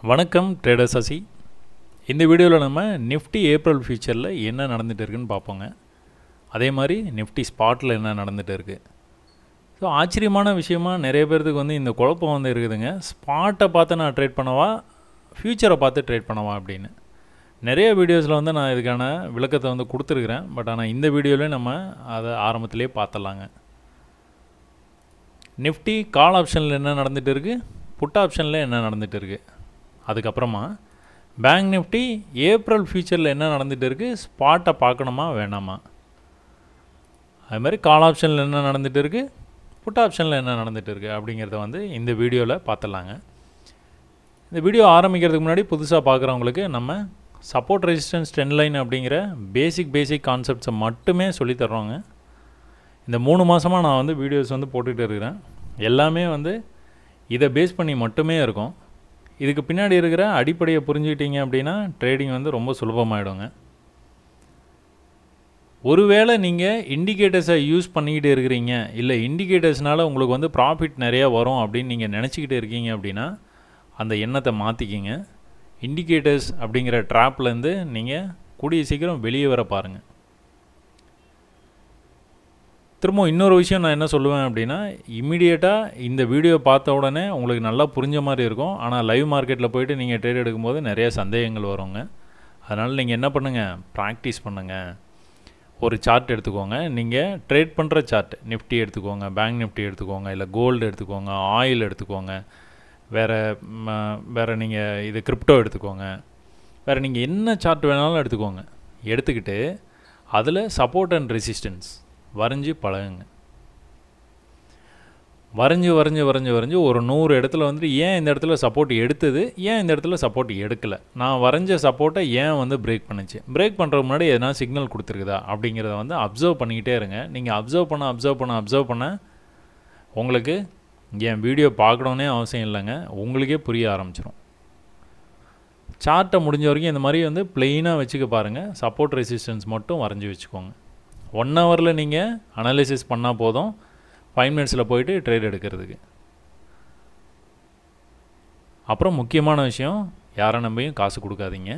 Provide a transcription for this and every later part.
வணக்கம் ட்ரேடர் சசி. இந்த வீடியோவில் நம்ம நிஃப்டி ஏப்ரல் ஃபியூச்சரில் என்ன நடந்துகிட்டு இருக்குன்னு பார்ப்போங்க. அதே மாதிரி நிஃப்டி ஸ்பாட்டில் என்ன நடந்துகிட்டு இருக்குது. ஸோ ஆச்சரியமான விஷயமாக நிறைய பேர்த்துக்கு இந்த குழப்பம் இருக்குதுங்க. ஸ்பாட்டை பார்த்து நான் ட்ரேட் பண்ணவா, ஃப்யூச்சரை பார்த்து ட்ரேட் பண்ணவா அப்படின்னு. நிறைய வீடியோஸில் நான் இதுக்கான விளக்கத்தை கொடுத்துருக்குறேன். பட் ஆனால் இந்த வீடியோவிலே நம்ம அதை ஆரம்பத்திலே பார்த்துடலாங்க. நிஃப்டி கால் ஆப்ஷனில் என்ன நடந்துகிட்டு இருக்குது, புட் ஆப்ஷனில் என்ன நடந்துகிட்டு இருக்குது. அதுக்கப்புறமா பேங்க் நிஃப்டி ஏப்ரல் ஃபியூச்சரில் என்ன நடந்துகிட்டு இருக்குது, ஸ்பாட்டை பார்க்கணுமா வேணாமா. அது மாதிரி கால் ஆப்ஷனில் என்ன நடந்துகிட்டு இருக்குது, புட் ஆப்ஷனில் என்ன நடந்துகிட்டு இருக்குது அப்படிங்கிறத இந்த வீடியோவில் பார்த்துடலாங்க. இந்த வீடியோ ஆரம்பிக்கிறதுக்கு முன்னாடி புதுசாக பார்க்குறவங்களுக்கு நம்ம சப்போர்ட் ரெசிஸ்டன்ஸ் ட்ரெண்ட் லைன் அப்படிங்கிற பேசிக் கான்செப்ட்ஸை மட்டுமே சொல்லித்தர்றோங்க. இந்த 3 மாதமாக நான் வீடியோஸ் போட்டுகிட்டு இருக்கிறேன். எல்லாமே இதை பேஸ் பண்ணி மட்டுமே இருக்கும். இதுக்கு பின்னாடி இருக்கிற அடிப்படையை புரிஞ்சுக்கிட்டீங்க அப்படின்னா ட்ரேடிங் ரொம்ப சுலபமாகிடுங்க. ஒருவேளை நீங்கள் இண்டிகேட்டர்ஸை யூஸ் பண்ணிக்கிட்டு இருக்கிறீங்க, இல்லை இண்டிகேட்டர்ஸ்னால் உங்களுக்கு ப்ராஃபிட் நிறையா வரும் அப்படின்னு நீங்கள் நினச்சிக்கிட்டு இருக்கீங்க அப்படின்னா அந்த எண்ணத்தை மாற்றிக்கிங்க. இண்டிகேட்டர்ஸ் அப்படிங்கிற ட்ராப்லேருந்து நீங்கள் கூடிய சீக்கிரம் வெளியே வர பாருங்கள். திரும்ப இன்னொரு விஷயம் நான் என்ன சொல்லுவேன் அப்படின்னா, இம்மிடியேட்டாக இந்த வீடியோ பார்த்த உடனே உங்களுக்கு நல்லா புரிஞ்ச மாதிரி இருக்கும். ஆனால் லைவ் மார்க்கெட்டில் போய்ட்டு நீங்கள் ட்ரேட் எடுக்கும்போது நிறைய சந்தேகங்கள் வருங்க. அதனால் நீங்கள் என்ன பண்ணுங்கள், ப்ராக்டிஸ் பண்ணுங்கள். ஒரு சார்ட் எடுத்துக்கோங்க. நீங்கள் ட்ரேட் பண்ணுற சார்ட், நிஃப்டி எடுத்துக்கோங்க, பேங்க் நிஃப்டி எடுத்துக்கோங்க, இல்லை கோல்டு எடுத்துக்கோங்க, ஆயில் எடுத்துக்கோங்க, வேறு நீங்கள் இது கிரிப்டோ எடுத்துக்கோங்க, வேறு நீங்கள் என்ன சார்ட் வேணாலும் எடுத்துக்கோங்க. எடுத்துக்கிட்டு அதில் சப்போர்ட் அண்ட் ரெசிஸ்டன்ஸ் வரைஞ்சி பழகுங்க. வரைஞ்சி ஒரு 100 இடத்துல ஏன் இந்த இடத்துல சப்போர்ட் எடுத்தது, ஏன் இந்த இடத்துல சப்போர்ட் எடுக்கலை, நான் வரைஞ்ச சப்போர்ட்டை ஏன் பிரேக் பண்ணுச்சு, பிரேக் பண்ணுறதுக்கு முன்னாடி எதனா சிக்னல் கொடுத்துருக்குதா அப்படிங்கிறத அப்சர்வ் பண்ணிக்கிட்டே இருங்க. நீங்கள் அப்சர்வ் பண்ண உங்களுக்கு என் வீடியோ பார்க்கணுன்னே அவசியம் இல்லைங்க, உங்களுக்கே புரிய ஆரம்பிச்சிடும். சார்ட்டை முடிஞ்ச வரைக்கும் இந்த மாதிரி ப்ளெயினாக வச்சுக்க பாருங்கள். சப்போர்ட் ரெசிஸ்டன்ஸ் மட்டும் வரைஞ்சி வச்சுக்கோங்க. 1 ஹவரில் நீங்கள் அனாலிசிஸ் பண்ணால் போதும், 5 மினிட்ஸில் போயிட்டு ட்ரேட் எடுக்கிறதுக்கு. அப்புறம் முக்கியமான விஷயம், யாரை நம்பியும் காசு கொடுக்காதீங்க.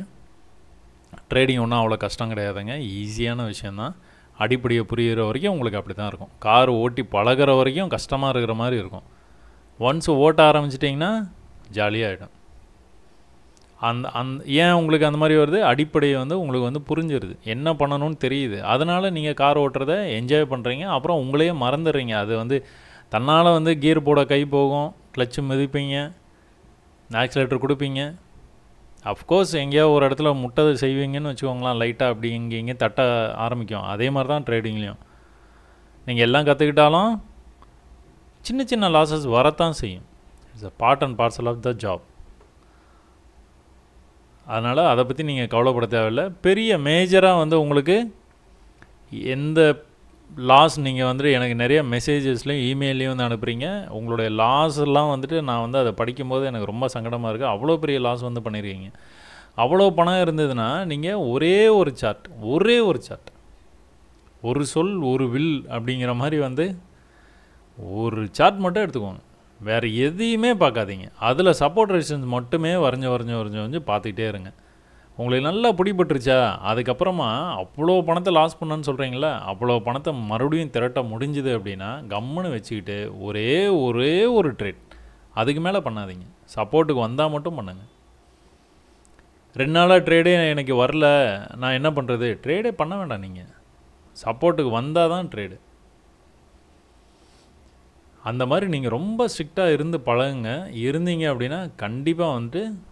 ட்ரேடிங் ஒன்றும் அவ்வளோ கஷ்டம் கிடையாதுங்க, ஈஸியான விஷயந்தான். அடிப்படையை புரிகிற வரைக்கும் உங்களுக்கு அப்படி தான் இருக்கும். கார் ஓட்டி பழகிற வரைக்கும் கஷ்டமாக இருக்கிற மாதிரி இருக்கும். ஒன்ஸ் ஓட்ட ஆரம்பிச்சிட்டிங்கன்னா ஜாலியாகிடும். ஏன் உங்களுக்கு அந்த மாதிரி வருது, அடிப்படையை உங்களுக்கு புரிஞ்சிருது, என்ன பண்ணணும்னு தெரியுது. அதனால் நீங்கள் கார் ஓட்டுறதை என்ஜாய் பண்ணுறீங்க. அப்புறம் உங்களையே மறந்துடுறீங்க. அது தன்னால் கியர் போட கை போகும், கிளச்சு மிதிப்பீங்க, ஆக்சிலேட்டர் கொடுப்பீங்க. அஃப்கோர்ஸ் எங்கேயோ ஒரு இடத்துல முட்டை செய்வீங்கன்னு வச்சுக்கோங்களேன், லைட்டாக அப்படி இங்கே தட்ட ஆரம்பிக்கும். அதே மாதிரி தான் ட்ரேடிங்லேயும் நீங்கள் எல்லாம் கற்றுக்கிட்டாலும் சின்ன லாஸஸ் வரத்தான் செய்யும். It's a part and parcel of the job. அதனால் அதை பற்றி நீங்கள் கவலைப்பட தேவையில்லை. பெரிய மேஜராக உங்களுக்கு எந்த லாஸ் நீங்கள் எனக்கு நிறைய மெசேஜஸ்லையும் இமெயிலையும் அனுப்புகிறீங்க. உங்களுடைய லாஸ் எல்லாம் நான் அதை படிக்கும்போது எனக்கு ரொம்ப சங்கடமாக இருக்குது. அவ்வளோ பெரிய லாஸ் பண்ணியிருக்கீங்க. அவ்வளோ பணம் இருந்ததுன்னா நீங்கள் ஒரே ஒரு சார்ட், ஒரு சொல் ஒரு வில் அப்படிங்கிற மாதிரி ஒரு சார்ட் மட்டும் எடுத்துக்கோங்க. வேறு எதையுமே பார்க்காதீங்க. அதில் சப்போர்ட் ரெசிஸ்டன்ஸ் மட்டுமே வரைஞ்சி பார்த்துக்கிட்டே இருங்க. உங்களுக்கு நல்லா பிடிபட்டுருச்சா, அதுக்கப்புறமா அவ்வளோ பணத்தை லாஸ் பண்ணணுன்னு சொல்கிறீங்களா, அவ்வளோ பணத்தை மறுபடியும் திரட்ட முடிஞ்சுது அப்படின்னா கம்முன்னு வச்சுக்கிட்டு ஒரே ஒரு ட்ரேட், அதுக்கு மேலே பண்ணாதீங்க. சப்போர்ட்டுக்கு வந்தால் மட்டும் பண்ணுங்கள். 2 நாளாக ட்ரேடே எனக்கு வரல, நான் என்ன பண்ணுறது, ட்ரேடே பண்ண வேண்டாம். நீங்கள் சப்போர்ட்டுக்கு வந்தால் தான் ட்ரேடு. அந்த மாதிரி நீங்கள் ரொம்ப ஸ்ட்ரிக்டாக இருந்து பழகுங்க. இருந்தீங்க அப்படின்னா கண்டிப்பாக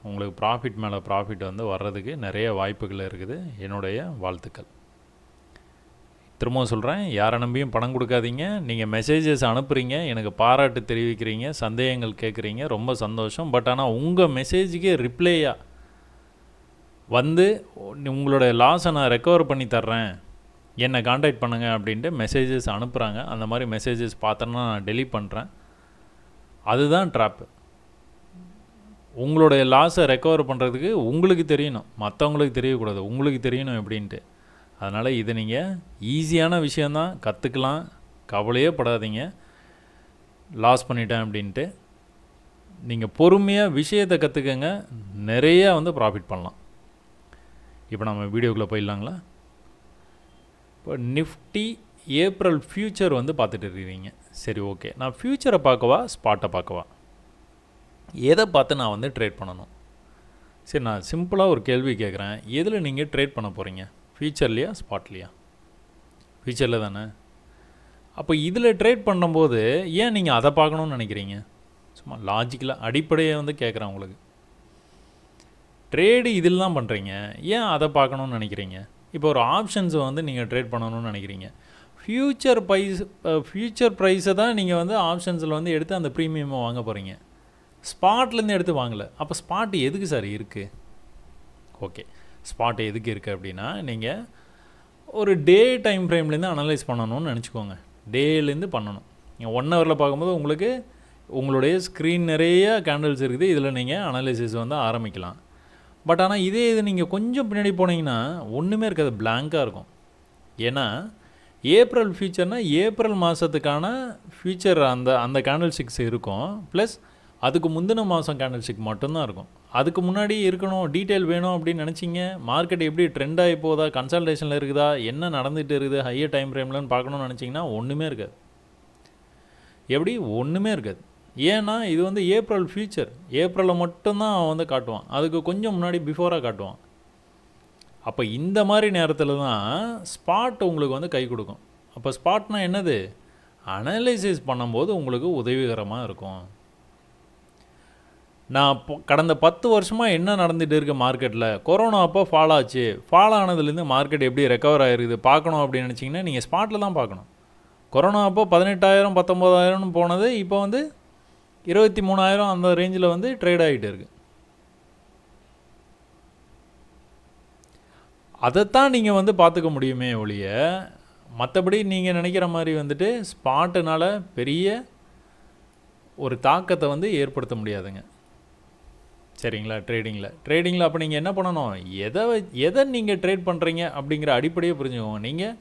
உங்களுக்கு ப்ராஃபிட் மேலே ப்ராஃபிட் வர்றதுக்கு நிறைய வாய்ப்புகள் இருக்குது. என்னுடைய வாழ்த்துக்கள். திரும்பவும் சொல்கிறேன், யாரை நம்பியும் பணம் கொடுக்காதீங்க. நீங்கள் மெசேஜஸ் அனுப்புகிறீங்க, எனக்கு பாராட்டு தெரிவிக்கிறீங்க, சந்தேகங்கள் கேட்குறீங்க, ரொம்ப சந்தோஷம். பட் ஆனால் உங்கள் மெசேஜுக்கே ரிப்ளையாக உங்களுடைய லாஸை நான் ரெக்கவர் பண்ணி தர்றேன், என்னை காண்டாக்ட் பண்ணுங்கள் அப்படின்ட்டு மெசேஜஸ் அனுப்புகிறாங்க. அந்த மாதிரி மெசேஜஸ் பார்த்தோன்னா நான் டெலீட் பண்ணுறேன். அதுதான் ட்ராப்பு. உங்களுடைய லாஸை ரெக்கவர் பண்ணுறதுக்கு உங்களுக்கு தெரியணும், மற்றவங்களுக்கு தெரியக்கூடாது, உங்களுக்கு தெரியணும் எப்படின்ட்டு. அதனால் இதை நீங்கள் ஈஸியான விஷயந்தான், கற்றுக்கலாம், கவலையே படாதீங்க. லாஸ் பண்ணிட்டேன் அப்படின்ட்டு நீங்கள் பொறுமையாக விஷயத்தை கற்றுக்கங்க. நிறைய வந்து ப்ராஃபிட் பண்ணலாம். இப்போ நம்ம வீடியோக்குள்ளே போயிடலாங்களா? இப்போ நிஃப்டி ஏப்ரல் ஃப்யூச்சர் வந்து பார்த்துட்டு இருக்கிறீங்க. சரி, ஓகே. நான் ஃப்யூச்சரை பார்க்கவா ஸ்பாட்டை பார்க்கவா, எதை பார்த்து நான் வந்து ட்ரேட் பண்ணணும்? சரி, நான் சிம்பிளாக ஒரு கேள்வி கேட்குறேன். எதில் நீங்கள் ட்ரேட் பண்ண போகிறீங்க? ஃப்யூச்சர்லையா ஸ்பாட்லையா? ஃப்யூச்சரில் தானே. அப்போ இதில் ட்ரேட் பண்ணும்போது ஏன் நீங்கள் அதை பார்க்கணுன்னு நினைக்கிறீங்க? சும்மா லாஜிக்கலாக அடிப்படையை வந்து கேட்குறேன் உங்களுக்கு. ட்ரேடு இதில் தான் பண்ணுறீங்க, ஏன் அதை பார்க்கணுன்னு நினைக்கிறீங்க? இப்போ ஒரு ஆப்ஷன்ஸை வந்து நீங்கள் ட்ரேட் பண்ணணும்னு நினைக்கிறீங்க. ஃப்யூச்சர் ப்ரைஸை தான் நீங்கள் வந்து ஆப்ஷன்ஸில் வந்து எடுத்து அந்த ப்ரீமியமை வாங்க போகிறீங்க. ஸ்பாட்லேருந்து எடுத்து வாங்கலை. அப்போ ஸ்பாட் எதுக்கு சார் இருக்குது? ஓகே, ஸ்பாட் எதுக்கு இருக்குது அப்படின்னா, நீங்கள் ஒரு டே டைம் ஃப்ரேம்லேருந்து அனலைஸ் பண்ணணும்னு நினச்சிக்கோங்க. டேலேருந்து பண்ணணும். நீங்கள் 1 ஹவரில் பார்க்கும்போது உங்களுக்கு உங்களுடைய ஸ்க்ரீன் நிறைய கேண்டில்ஸ் இருக்குது. இதில் நீங்கள் அனலைசிஸ் வந்து ஆரம்பிக்கலாம். பட் ஆனால் இது நீங்கள் கொஞ்சம் பின்னாடி போனீங்கன்னா ஒன்றுமே இருக்காது, பிளாங்காக இருக்கும். ஏன்னா ஏப்ரல் ஃபியூச்சர்னால் ஏப்ரல் மாதத்துக்கான ஃபியூச்சர் அந்த கேண்டில் ஸ்டிக்ஸ் இருக்கும். ப்ளஸ் அதுக்கு முந்தின மாதம் கேண்டில் ஸ்டிக் மட்டும்தான் இருக்கும். அதுக்கு முன்னாடி இருக்கணும், டீட்டெயில் வேணும் அப்படின்னு நினச்சிங்க, மார்க்கெட் எப்படி ட்ரெண்ட் ஆகி போதா, கன்சல்டேஷனில் இருக்குதா, என்ன நடந்துகிட்டு இருக்குது ஹையர் டைம் ஃப்ரேம்லன்னு பார்க்கணுன்னு நினச்சிங்கன்னா ஒன்றுமே இருக்காது. எப்படி ஒன்றுமே இருக்காது. ஏன்னா இது வந்து ஏப்ரல் ஃபியூச்சர். ஏப்ரலில் மட்டும்தான் அவன் வந்து காட்டுவான், அதுக்கு கொஞ்சம் முன்னாடி பிஃபோராக காட்டுவான். அப்போ இந்த மாதிரி நேரத்தில் தான் ஸ்பாட் உங்களுக்கு வந்து கை கொடுக்கும். அப்போ ஸ்பாட்னால் என்னது? அனலைசிஸ் பண்ணும்போது உங்களுக்கு உதவிகரமாக இருக்கும். நான் கடந்த 10 வருஷமாக என்ன நடந்துகிட்டு இருக்கு மார்க்கெட்டில், கொரோனா அப்போ ஃபால் ஆச்சு, ஃபால் ஆனதுலேருந்து மார்க்கெட் எப்படி ரெக்கவர் ஆகிருக்குது பார்க்கணும் அப்படின்னு நினச்சிங்கன்னா நீங்கள் ஸ்பாட்டில் தான் பார்க்கணும். கொரோனா அப்போ 18,000 19,000 போனது இப்போ வந்து 23,000 அந்த ரேஞ்சில் வந்து ட்ரேட் ஆகிட்டு இருக்குது. அதைத்தான் நீங்கள் வந்து பார்த்துக்க முடியுமே ஒழிய, மற்றபடி நீங்கள் நினைக்கிற மாதிரி வந்துட்டு ஸ்பாட்டுனால் பெரிய ஒரு தாக்கத்தை வந்து ஏற்படுத்த முடியாதுங்க. சரிங்களா? ட்ரேடிங்கில் அப்போ நீங்கள் என்ன பண்ணணும்? எதை நீங்கள் ட்ரேட் பண்ணுறீங்க அப்படிங்கிற அடிப்படையை புரிஞ்சுக்கோங்க. நீங்கள்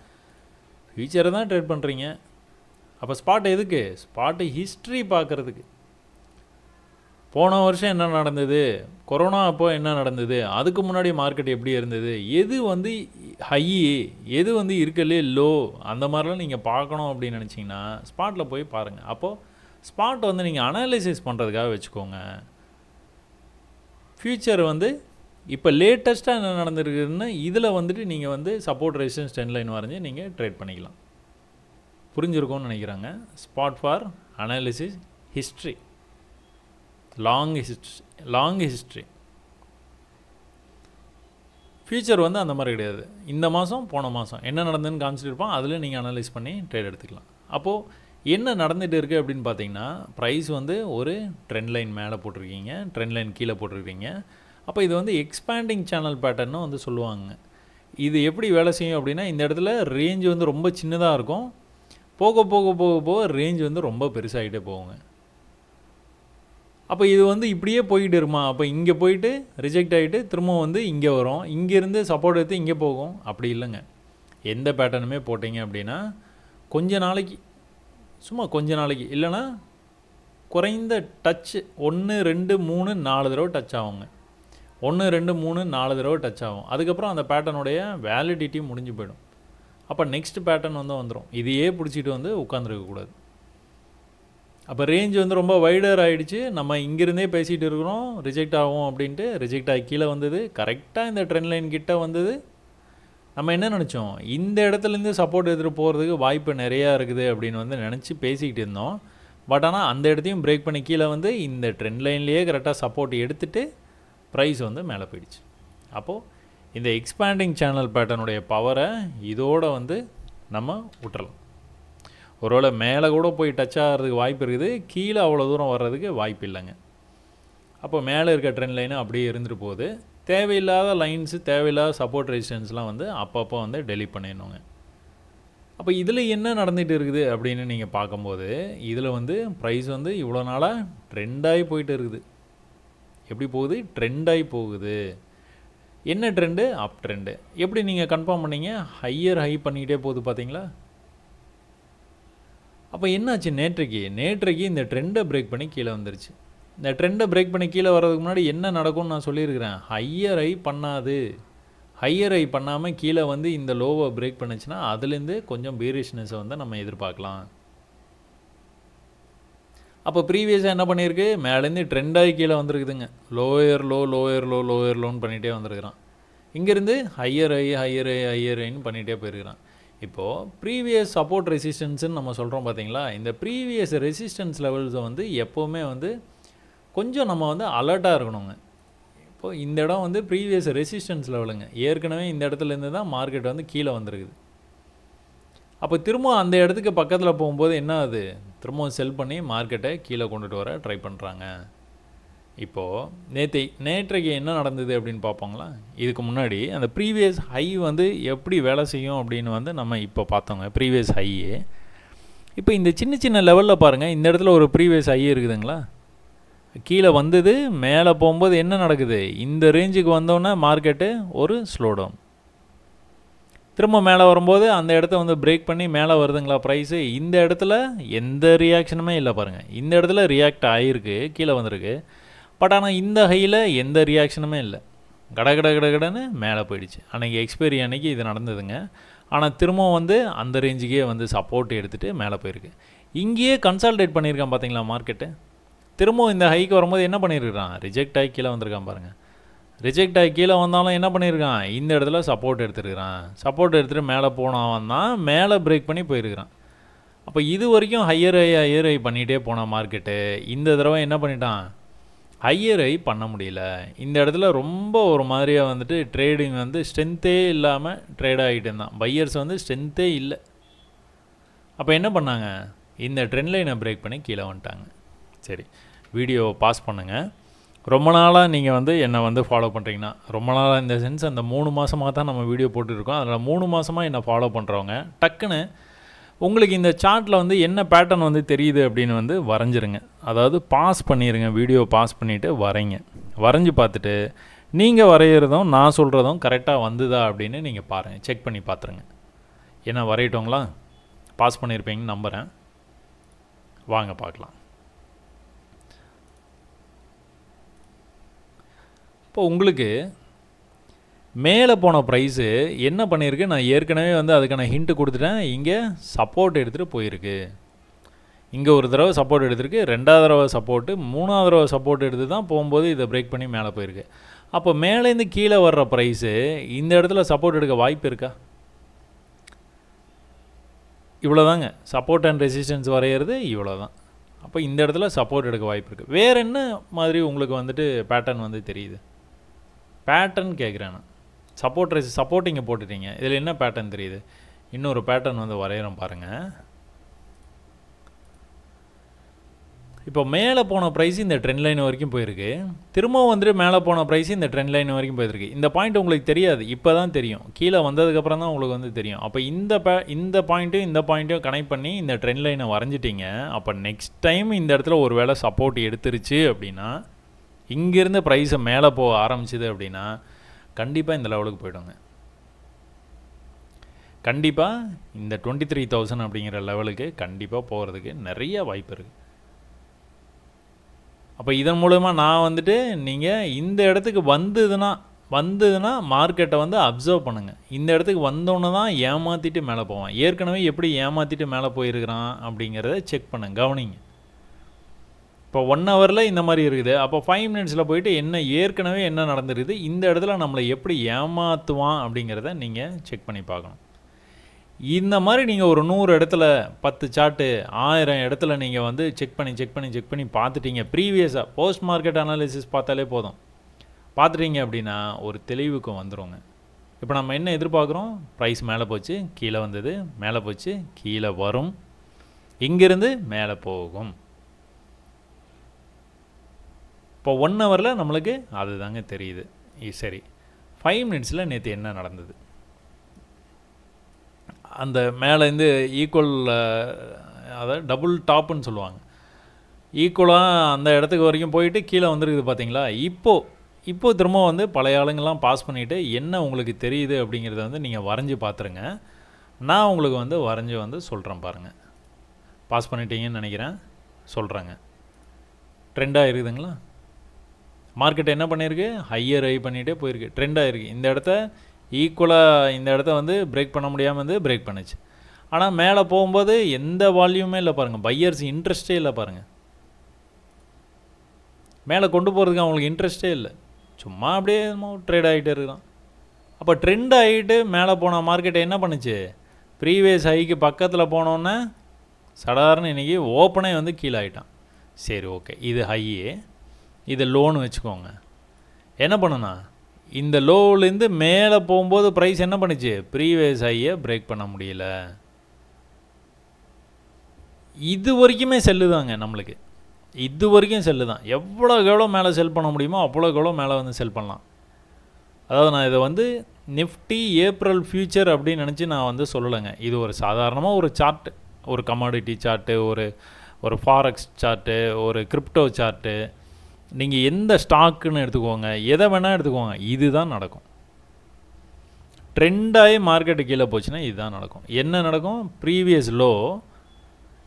ஃபியூச்சரை தான் ட்ரேட் பண்ணுறீங்க. அப்போ ஸ்பாட் எதுக்கு? ஸ்பாட்டு ஹிஸ்ட்ரி பார்க்குறதுக்கு. போன வருஷம் என்ன நடந்தது, கொரோனா அப்போ என்ன நடந்தது, அதுக்கு முன்னாடி மார்க்கெட் எப்படி இருந்தது, எது வந்து ஹை, எது வந்து இருக்கலே லோ, அந்த மாதிரிலாம் நீங்கள் பார்க்கணும் அப்படின்னு நினச்சிங்கன்னா ஸ்பாட்டில் போய் பாருங்கள். அப்போது ஸ்பாட் வந்து நீங்கள் அனலைசிஸ் பண்ணுறதுக்காக வச்சுக்கோங்க. ஃப்யூச்சர் வந்து இப்போ லேட்டஸ்ட்டாக என்ன நடந்திருக்குதுன்னு இதில் வந்துட்டு நீங்கள் வந்து சப்போர்ட் ரெசிஸ்டன்ஸ் ட்ரெண்ட் லைன் வரைஞ்சி நீங்கள் ட்ரேட் பண்ணிக்கலாம். புரிஞ்சிருக்கும்னு நினைக்கிறாங்க. Spot for analysis history, long history. Future வந்து அந்த மாதிரி கிடையாது. இந்த மாதம் போன மாதம் என்ன நடந்ததுன்னு காமிச்சிட்டு இருப்பான், அதில் நீங்கள் அனலைஸ் பண்ணி ட்ரேட் எடுத்துக்கலாம். அப்போது என்ன நடந்துகிட்டு இருக்குது அப்படின்னு பார்த்தீங்கன்னா, ப்ரைஸ் வந்து ஒரு ட்ரெண்ட் லைன் மேலே போட்டிருக்கீங்க, ட்ரெண்ட் லைன் கீழே போட்டிருக்கீங்க. அப்போ இது வந்து எக்ஸ்பேண்டிங் சேனல் பேட்டர்ன்னு வந்து சொல்லுவாங்க. இது எப்படி வேலை செய்யும் அப்படின்னா, இந்த இடத்துல ரேஞ்ச் வந்து ரொம்ப சின்னதாக இருக்கும், போக போக போக போக ரேஞ்ச் வந்து ரொம்ப பெருசாகிட்டே போகுங்க. அப்போ இது வந்து இப்படியே போயிட்டு இருமா, அப்போ இங்கே போயிட்டு ரிஜெக்ட் ஆகிட்டு திரும்ப வந்து இங்கே வரும், இங்கேருந்து சப்போர்ட் எடுத்து இங்கே போகும். அப்படி இல்லைங்க. எந்த பேட்டர்னுமே போட்டிங்க அப்படின்னா கொஞ்ச நாளைக்கு, சும்மா கொஞ்ச நாளைக்கு இல்லைன்னா குறைந்த டச்சு 1 2 3 4 தடவை டச் ஆகுங்க. 1 2 3 4 தடவை டச் ஆகும். அதுக்கப்புறம் அந்த பேட்டர்னுடைய வேலிடிட்டி முடிஞ்சு போயிடும். அப்போ நெக்ஸ்ட் பேட்டர்ன் வந்து வந்துடும். இதையே பிடிச்சிட்டு வந்து உட்காந்துருக்கக்கூடாது. அப்போ ரேஞ்ச் வந்து ரொம்ப வைடர் ஆகிடுச்சு, நம்ம இங்கேருந்தே பேசிகிட்டு இருக்கிறோம், ரிஜெக்ட் ஆகும் அப்படின்ட்டு ரிஜெக்ட் ஆகி கீழே வந்தது. கரெக்டாக இந்த ட்ரெண்ட் லைன் கிட்டே வந்தது. நம்ம என்ன நினச்சோம், இந்த இடத்துலேருந்து சப்போர்ட் எடுத்துகிட்டு போகிறதுக்கு வாய்ப்பு நிறையா இருக்குது அப்படின்னு வந்து நினச்சி பேசிக்கிட்டு இருந்தோம். பட் ஆனால் அந்த இடத்தையும் பிரேக் பண்ணி கீழே வந்து இந்த ட்ரெண்ட் லைன்லேயே கரெக்டாக சப்போர்ட் எடுத்துகிட்டு ப்ரைஸ் வந்து மேலே போயிடுச்சு. அப்போது இந்த எக்ஸ்பேண்டிங் சேனல் பேட்டர்னுடைய பவரை இதோடு வந்து நம்ம விட்டுறலாம். ஒருவேளை மேலே கூட போய் டச் ஆகிறதுக்கு வாய்ப்பு இருக்குது, கீழே அவ்வளோ தூரம் வர்றதுக்கு வாய்ப்பு இல்லைங்க. அப்போ மேலே இருக்க ட்ரெண்ட் லைனு அப்படியே இருந்துட்டு போகுது. தேவையில்லாத லைன்ஸு, தேவையில்லாத சப்போர்ட் ரெசிஸ்டன்ஸ்லாம் வந்து அப்பப்போ வந்து டெலீட் பண்ணிடணுங்க. அப்போ இதில் என்ன நடந்துகிட்டு இருக்குது அப்படின்னு நீங்கள் பார்க்கும்போது, இதில் வந்து ப்ரைஸ் வந்து இவ்வளோ நாளாக ட்ரெண்டாகி போயிட்டு இருக்குது. எப்படி போகுது? ட்ரெண்டாகி போகுது. என்ன ட்ரெண்டு? அப் ட்ரெண்டு. எப்படி நீங்கள் கன்ஃபார்ம் பண்ணீங்க? ஹையர் ஹை பண்ணிக்கிட்டே போகுது பார்த்தீங்களா? அப்போ என்னாச்சு நேற்றைக்கு இந்த ட்ரெண்டை பிரேக் பண்ணி கீழே வந்துருச்சு. இந்த ட்ரெண்டை பிரேக் பண்ணி கீழே வர்றதுக்கு முன்னாடி என்ன நடக்கும்னு நான் சொல்லியிருக்கிறேன். ஹையர் ஐ பண்ணாது. ஹையர் ஐ பண்ணாமல் கீழே வந்து இந்த லோவை பிரேக் பண்ணுச்சுன்னா அதுலேருந்து கொஞ்சம் பீரிஷ்னஸை வந்து நம்ம எதிர்பார்க்கலாம். அப்போ ப்ரீவியஸாக என்ன பண்ணியிருக்கு, மேலேருந்து ட்ரெண்டாகி கீழே வந்துருக்குதுங்க. Lower low lower low lower லோன்னு பண்ணிகிட்டே வந்துருக்கிறான். இங்கேருந்து higher high higher high higher ஐன்னு பண்ணிகிட்டே போயிருக்கிறான். இப்போது ப்ரீவியஸ் சப்போர்ட் ரெசிஸ்டன்ஸுன்னு நம்ம சொல்கிறோம் பார்த்தீங்களா, இந்த ப்ரீவியஸ் ரெசிஸ்டன்ஸ் லெவல்ஸை வந்து எப்போவுமே வந்து கொஞ்சம் நம்ம வந்து அலர்ட்டாக இருக்கணுங்க. இப்போது இந்த இடம் வந்து ப்ரீவியஸ் ரெசிஸ்டன்ஸ் லெவலுங்க. ஏற்கனவே இந்த இடத்துலேருந்து தான் மார்க்கெட் வந்து கீழே வந்துருக்குது. அப்போ திரும்ப அந்த இடத்துக்கு பக்கத்தில் போகும்போது என்ன ஆகுது, திரும்பவும் செல் பண்ணி மார்க்கெட்டை கீழே கொண்டுட்டு வர ட்ரை பண்ணுறாங்க. இப்போது நேற்றைக்கு என்ன நடந்தது அப்படின்னு பார்ப்போங்களா. இதுக்கு முன்னாடி அந்த ப்ரீவியஸ் ஹை வந்து எப்படி வேலை செய்யும் அப்படின்னு வந்து நம்ம இப்போ பார்த்தோங்க. ப்ரீவியஸ் ஹை இப்போ இந்த சின்ன சின்ன லெவலில் பாருங்கள், இந்த இடத்துல ஒரு ப்ரீவியஸ் ஹை இருக்குதுங்களா, கீழே வந்தது. மேலே போகும்போது என்ன நடக்குது, இந்த ரேஞ்சுக்கு வந்தோன்னே மார்க்கெட்டு ஒரு ஸ்லோ டவுன். திரும்ப மேலே வரும்போது அந்த இடத்த வந்து பிரேக் பண்ணி மேலே வருதுங்களா ப்ரைஸு. இந்த இடத்துல எந்த ரியாக்ஷனுமே இல்லை பாருங்கள். இந்த இடத்துல ரியாக்ட் ஆகிருக்கு, கீழே வந்திருக்கு. பட் ஆனால் இந்த ஹையில் எந்த ரியாக்ஷனுமே இல்லை. கடன்னு மேலே போயிடுச்சு. அன்றைக்கி எக்ஸ்பைரி அன்றைக்கி இது நடந்ததுங்க. ஆனால் திரும்பவும் வந்து அந்த ரேஞ்சுக்கே வந்து சப்போர்ட் எடுத்துகிட்டு மேலே போயிருக்கு. இங்கேயே கன்சால்டேட் பண்ணியிருக்கான் பார்த்தீங்களா மார்க்கெட்டு. திரும்பவும் இந்த ஹைக்கு வரும்போது என்ன பண்ணியிருக்கான், ரிஜெக்ட் ஆகி கீழே வந்திருக்கான் பாருங்கள். ரிஜெக்ட் ஆகி கீழே வந்தாலும் என்ன பண்ணியிருக்கான், இந்த இடத்துல சப்போர்ட் எடுத்துருக்கிறான். சப்போர்ட் எடுத்துகிட்டு மேலே போனவன் தான் மேலே பிரேக் பண்ணி போயிருக்கிறான். அப்போ இது வரைக்கும் ஹையர் ஐ பண்ணிகிட்டே போனான் மார்க்கெட்டு. இந்த தடவை என்ன பண்ணிட்டான், ஹையர் ஐ பண்ண முடியல. இந்த இடத்துல ரொம்ப ஒரு மாதிரியாக வந்துட்டு ட்ரேடிங் வந்து ஸ்ட்ரென்த்தே இல்லாமல் ட்ரேட் ஆகிட்டு இருந்தான். பையர்ஸ் வந்து ஸ்ட்ரென்த்தே இல்லை. அப்போ என்ன பண்ணாங்க, இந்த ட்ரெண்ட் லைனை பிரேக் பண்ணி கீழே வந்துட்டாங்க. சரி, வீடியோவை பாஸ் பண்ணுங்கள். ரொம்ப நாளாக நீங்கள் வந்து என்னை வந்து ஃபாலோ பண்ணுறீங்கன்னா, ரொம்ப நாளாக இந்த சென்ஸ் அந்த 3 மாதமாக தான் நம்ம வீடியோ போட்டுருக்கோம். அதில் 3 மாதமாக என்னை ஃபாலோ பண்ணுறவங்க டக்குன்னு உங்களுக்கு இந்த சார்ட்டில் வந்து என்ன பேட்டர்ன் வந்து தெரியுது அப்படின்னு வந்து வரைஞ்சிருங்க. அதாவது பாஸ் பண்ணிடுங்க, வீடியோ பாஸ் பண்ணிவிட்டு வரைங்க. வரைஞ்சி பார்த்துட்டு நீங்கள் வரைகிறதும் நான் சொல்கிறதும் கரெக்டாக வந்துதா அப்படின்னு நீங்கள் பாருங்கள், செக் பண்ணி பார்த்துருங்க. என்ன வரையிட்டோங்களா, பாஸ் பண்ணியிருப்பீங்கன்னு நம்புகிறேன். வாங்க பார்க்கலாம். இப்போ உங்களுக்கு மேலே போன ப்ரைஸு என்ன பண்ணியிருக்கு, நான் ஏற்கனவே வந்து அதுக்கான ஹிண்ட்டு கொடுத்துட்டேன். இங்கே சப்போர்ட் எடுத்துகிட்டு போயிருக்கு. இங்கே ஒரு தடவை சப்போர்ட் எடுத்துருக்கு, 2வது தடவை சப்போர்ட்டு, 3வது தடவை சப்போர்ட் எடுத்து தான் போகும்போது இதை பிரேக் பண்ணி மேலே போயிருக்கு. அப்போ மேலேருந்து கீழே வர்ற ப்ரைஸு இந்த இடத்துல சப்போர்ட் எடுக்க வாய்ப்பு இருக்கா? இவ்வளோ தாங்க சப்போர்ட் அண்ட் ரெசிஸ்டன்ஸ் வரைகிறது, இவ்வளோ தான். அப்போ இந்த இடத்துல சப்போர்ட் எடுக்க வாய்ப்பு இருக்குது. வேறு என்ன மாதிரி உங்களுக்கு வந்துட்டு பேட்டர்ன் வந்து தெரியுது? பேட்டர்ன் கேட்குறேன் நான். சப்போர்ட் இங்கே போட்டுட்டீங்க, இதில் என்ன பேட்டர்ன் தெரியுது? இன்னொரு பேட்டர்ன் வந்து வரைகிறோம் பாருங்கள். இப்போ மேலே போன ப்ரைஸ் இந்த ட்ரெண்ட் லைன் வரைக்கும் போயிருக்கு. திரும்பவும் வந்துட்டு மேலே போன ப்ரைஸ் இந்த ட்ரெண்ட் லைன் வரைக்கும் போயிருக்கு. இந்த பாயிண்ட் உங்களுக்கு தெரியாது, இப்போ தான் தெரியும். கீழே வந்ததுக்கப்புறம் தான் உங்களுக்கு வந்து தெரியும். அப்போ இந்த பாயிண்ட்டையும் கனெக்ட் பண்ணி இந்த ட்ரெண்ட் லைனை வரைஞ்சிட்டிங்க. அப்போ நெக்ஸ்ட் டைம் இந்த இடத்துல ஒரு வேளை சப்போர்ட் எடுத்துருச்சு அப்படின்னா, இங்கேருந்து ப்ரைஸை மேலே போக ஆரம்பிச்சிது அப்படின்னா கண்டிப்பாக இந்த லெவலுக்கு போய்டுங்க. கண்டிப்பாக இந்த 23,000 அப்படிங்கிற லெவலுக்கு கண்டிப்பாக போகிறதுக்கு நிறைய வாய்ப்பு இருக்குது. அப்போ இதன் மூலமாக நான் வந்துட்டு நீங்கள் இந்த இடத்துக்கு வந்ததுன்னா மார்க்கெட்டை வந்து அப்சர்வ் பண்ணுங்கள். இந்த இடத்துக்கு வந்தோன்னு தான் ஏமாற்றிட்டு மேலே போவான். ஏற்கனவே எப்படி ஏமாற்றிட்டு மேலே போயிருக்கிறான் அப்படிங்கிறத செக் பண்ணுங்க, கவனிங்க. இப்போ 1 ஹவரில் இந்த மாதிரி இருக்குது. அப்போ 5 மினிட்ஸில் போயிட்டு ஏற்கனவே என்ன நடந்துருக்குது, இந்த இடத்துல நம்மளை எப்படி ஏமாற்றுவான் அப்படிங்கிறத நீங்கள் செக் பண்ணி பார்க்கணும். இந்த மாதிரி நீங்கள் ஒரு 100 இடத்துல 10 சார்ட்டு 1000 இடத்துல நீங்கள் வந்து செக் பண்ணி பார்த்துட்டீங்க. ப்ரீவியஸாக போஸ்ட் மார்க்கெட் அனாலிசிஸ் பார்த்தாலே போதும். பார்த்துட்டீங்க அப்படின்னா ஒரு தெளிவுக்கு வந்துடுங்க. இப்போ நம்ம என்ன எதிர்பார்க்குறோம், ப்ரைஸ் மேலே போச்சு, கீழே வந்தது, மேலே போச்சு, கீழே வரும், இங்கேருந்து மேலே போகும். இப்போ 1 ஹவரில் நம்மளுக்கு அது தாங்க தெரியுது. சரி, 5 மினிட்ஸில் நேற்று என்ன நடந்தது? அந்த மேலேருந்து ஈக்குவல், அதாவது டபுள் டாப்புன்னு சொல்லுவாங்க, ஈக்குவலாக அந்த இடத்துக்கு வரைக்கும் போயிட்டு கீழே வந்துருக்குது பார்த்தீங்களா. இப்போது திரும்ப வந்து பழைய ஆளுங்கள்லாம் பாஸ் பண்ணிவிட்டு என்ன உங்களுக்கு தெரியுது அப்படிங்கிறத வந்து நீங்கள் வரைஞ்சி பார்த்துருங்க. நான் உங்களுக்கு வந்து வரைஞ்சி வந்து சொல்கிறேன் பாருங்கள். பாஸ் பண்ணிட்டீங்கன்னு நினைக்கிறேன், சொல்கிறேங்க. ட்ரெண்டாக இருக்குதுங்களா? மார்க்கெட் என்ன பண்ணியிருக்கு? ஹையர் ஹை பண்ணிகிட்டே போயிருக்கு, ட்ரெண்டாக இருக்குது. இந்த இடத்த ஈக்குவலாக இந்த இடத்த வந்து பிரேக் பண்ண முடியாமல் வந்து பிரேக் பண்ணுச்சு. ஆனால் மேலே போகும்போது எந்த வால்யூமே இல்லை பாருங்கள், பையர்ஸ் இன்ட்ரெஸ்ட்டே இல்லை பாருங்கள். மேலே கொண்டு போகிறதுக்கு அவங்களுக்கு இன்ட்ரெஸ்ட்டே இல்லை, சும்மா அப்படியே ட்ரேட் ஆகிட்டே இருக்கலாம். அப்போ ட்ரெண்ட் ஆகிட்டு மேலே போன மார்க்கெட்டை என்ன பண்ணுச்சு? ப்ரீவியஸ் ஹைக்கு பக்கத்தில் போனோன்னே சாதாரண இன்றைக்கி ஓப்பனே வந்து கீழே ஆகிட்டான். சரி, ஓகே, இது ஹையே, இது லோன்னு வச்சுக்கோங்க. என்ன பண்ணுண்ணா, இந்த லோவிலேருந்து மேலே போகும்போது ப்ரைஸ் என்ன பண்ணுச்சு? ப்ரீவியஸ் ஹையை பிரேக் பண்ண முடியல. இது வரைக்குமே செல்லுதாங்க நம்மளுக்கு, இது வரைக்கும் செல்லு தான். எவ்வளோக்கு எவ்வளோ மேலே செல் பண்ண முடியுமோ அவ்வளோக்கு எவ்வளோ மேலே வந்து செல் பண்ணலாம். அதாவது நான் இதை வந்து நிஃப்டி ஏப்ரல் ஃபியூச்சர் அப்படின்னு நினச்சி நான் வந்து சொல்லலைங்க. இது ஒரு சாதாரணமாக ஒரு சார்ட்டு, ஒரு கமாடிட்டி சார்ட்டு, ஒரு ஃபாரெக்ஸ் சார்ட்டு, ஒரு கிரிப்டோ சார்ட்டு, நீங்கள் எந்த ஸ்டாக்குன்னு எடுத்துக்கோங்க, எதை வேணால் எடுத்துக்கோங்க, இதுதான் நடக்கும். ட்ரெண்டாகி மார்க்கெட்டு கீழே போச்சுன்னா இதுதான் நடக்கும். என்ன நடக்கும்? ப்ரீவியஸ் லோ,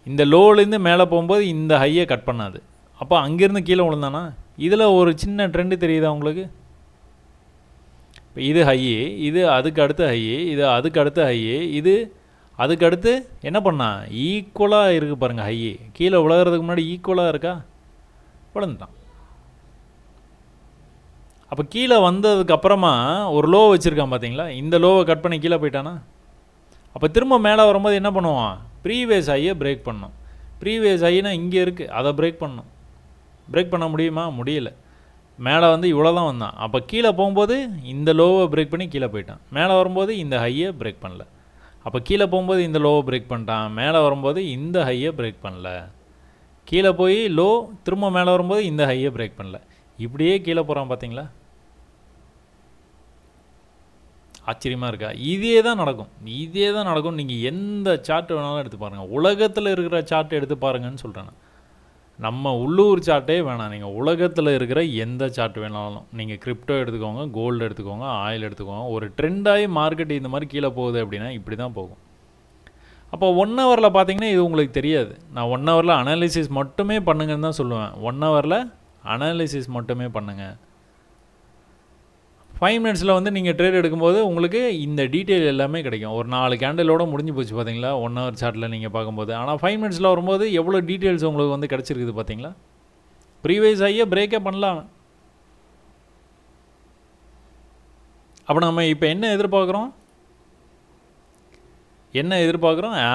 இந்த லோலேருந்து மேலே போகும்போது இந்த ஹையை கட் பண்ணாது. அப்போ அங்கேருந்து கீழே விழுந்தானா இதில் ஒரு சின்ன ட்ரெண்டு தெரியுதா உங்களுக்கு? இப்போ இது ஹையே, இது அதுக்கு அடுத்த ஹையே, இது அதுக்கு அடுத்த ஹையே, இது அதுக்கு அடுத்து என்ன பண்ணா ஈக்குவலாக இருக்குது பாருங்கள். ஹையே கீழே விழுகிறதுக்கு முன்னாடி ஈக்குவலாக இருக்கா? விழுந்துட்டான். அப்போ கீழே வந்ததுக்கப்புறமா ஒரு லோ வச்சுருக்கான் பார்த்தீங்களா? இந்த லோவை கட் பண்ணி கீழே போயிட்டானா? அப்போ திரும்ப மேலே வரும்போது என்ன பண்ணுவான்? ப்ரீவியஸ் ஹையை பிரேக் பண்ணணும். ப்ரீவியஸ் ஹைனா இங்கே இருக்குது, அதை பிரேக் பண்ணணும். பிரேக் பண்ண முடியுமா? முடியல. மேலே வந்து இவ்வளோ தான் வந்தான். அப்போ கீழே போகும்போது இந்த லோவை பிரேக் பண்ணி கீழே போயிட்டான். மேலே வரும்போது இந்த ஹையை பிரேக் பண்ணல. அப்போ கீழே போகும்போது இந்த லோவை பிரேக் பண்ணிட்டான், மேலே வரும்போது இந்த ஹையை பிரேக் பண்ணல. கீழே போய் லோ, திரும்ப மேலே வரும்போது இந்த ஹையை பிரேக் பண்ணல. இப்படியே கீழே போகிறான் பார்த்தீங்களா? ஆச்சரியமாக இருக்கா? இதே தான் நடக்கும், இதே தான் நடக்கும். நீங்கள் எந்த சார்ட் வேணாலும் எடுத்து பாருங்கள், உலகத்தில் இருக்கிற சார்ட் எடுத்து பாருங்கன்னு சொல்கிறேன். நம்ம உள்ளூர் சார்ட்டே வேணாம், நீங்கள் உலகத்தில் இருக்கிற எந்த சார்ட் வேணாலும், நீங்கள் கிரிப்டோ எடுத்துக்கோங்க, கோல்டு எடுத்துக்கோங்க, ஆயில் எடுத்துக்கோங்க. ஒரு ட்ரெண்டாகி மார்க்கெட் இந்த மாதிரி கீழே போகுது அப்படின்னா இப்படி தான் போகும். அப்போ 1 ஹவரில் பார்த்தீங்கன்னா இது உங்களுக்கு தெரியாது. நான் 1 ஹவரில் அனாலிசிஸ் மட்டுமே பண்ணுங்கன்னு தான் சொல்லுவேன். 1 ஹவரில் அனாலிசிஸ் மட்டுமே பண்ணுங்கள். 5 மினிட்ஸில் வந்து நீங்கள் ட்ரேட் எடுக்கும்போது உங்களுக்கு இந்த டீட்டெயில் எல்லாமே கிடைக்கும். ஒரு 4 கேண்டலோடு முடிஞ்சு போச்சு பார்த்தீங்களா 1 ஹவர் சார்ட்டில் நீங்கள் பார்க்கும்போது. ஆனால் 5 மினிட்ஸில் வரும்போது எவ்வளோ டீட்டெயில்ஸ் உங்களுக்கு வந்து கிடச்சிருக்குது பார்த்தீங்களா? ப்ரீவியஸ் ஹையை பிரேக்கே பண்ணலாம். அப்போ நம்ம இப்போ என்ன எதிர்பார்க்குறோம்?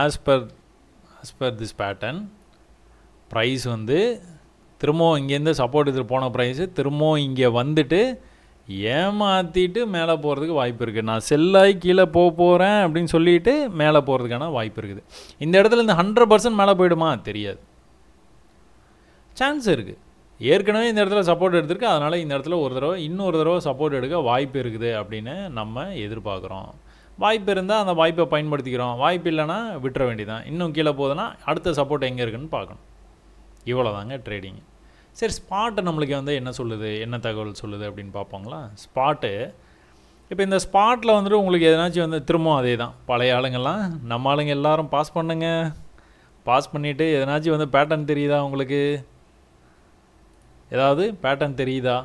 As per this pattern price வந்து திரும்பவும் இங்கேருந்து சப்போர்ட் எடுத்துகிட்டு போன ப்ரைஸு திரும்பவும் இங்கே வந்துட்டு ஏமாற்றிட்டு மேலே போகிறதுக்கு வாய்ப்பு இருக்குது. நான் செல்லாகி கீழே போகிறேன் அப்படின்னு சொல்லிட்டு மேலே போகிறதுக்கான வாய்ப்பு இருக்குது. இந்த இடத்துல இந்த 100% மேலே போயிடுமா? தெரியாது, சான்ஸ் இருக்குது. ஏற்கனவே இந்த இடத்துல சப்போர்ட் எடுத்திருக்கு, அதனால் இந்த இடத்துல இன்னொரு தடவை சப்போர்ட் எடுக்க வாய்ப்பு இருக்குது அப்படின்னு நம்ம எதிர்பார்க்குறோம். வாய்ப்பு இருந்தால் அந்த வாய்ப்பை பயன்படுத்திக்கிறோம், வாய்ப்பு இல்லைன்னா விட்டுற வேண்டியதான். இன்னும் கீழே போகுதுன்னா அடுத்த சப்போர்ட் எங்கே இருக்குதுன்னு பார்க்கணும். இவ்வளோ தாங்க ட்ரேடிங். சரி, ஸ்பாட்டு நம்மளுக்கு வந்து என்ன சொல்லுது, என்ன தகவல் சொல்லுது அப்படின்னு பார்ப்போங்களா? ஸ்பாட்டு இப்போ இந்த ஸ்பாட்டில் வந்துட்டு உங்களுக்கு எதனாச்சும் வந்து திரும்பவும் அதே தான், பழைய ஆளுங்கள்லாம் நம்ம ஆளுங்க எல்லோரும் பாஸ் பண்ணுங்க. பாஸ் பண்ணிவிட்டு எதனாச்சும் வந்து பேட்டர்ன் தெரியுதா உங்களுக்கு? ஏதாவது பேட்டர்ன் தெரியுதா?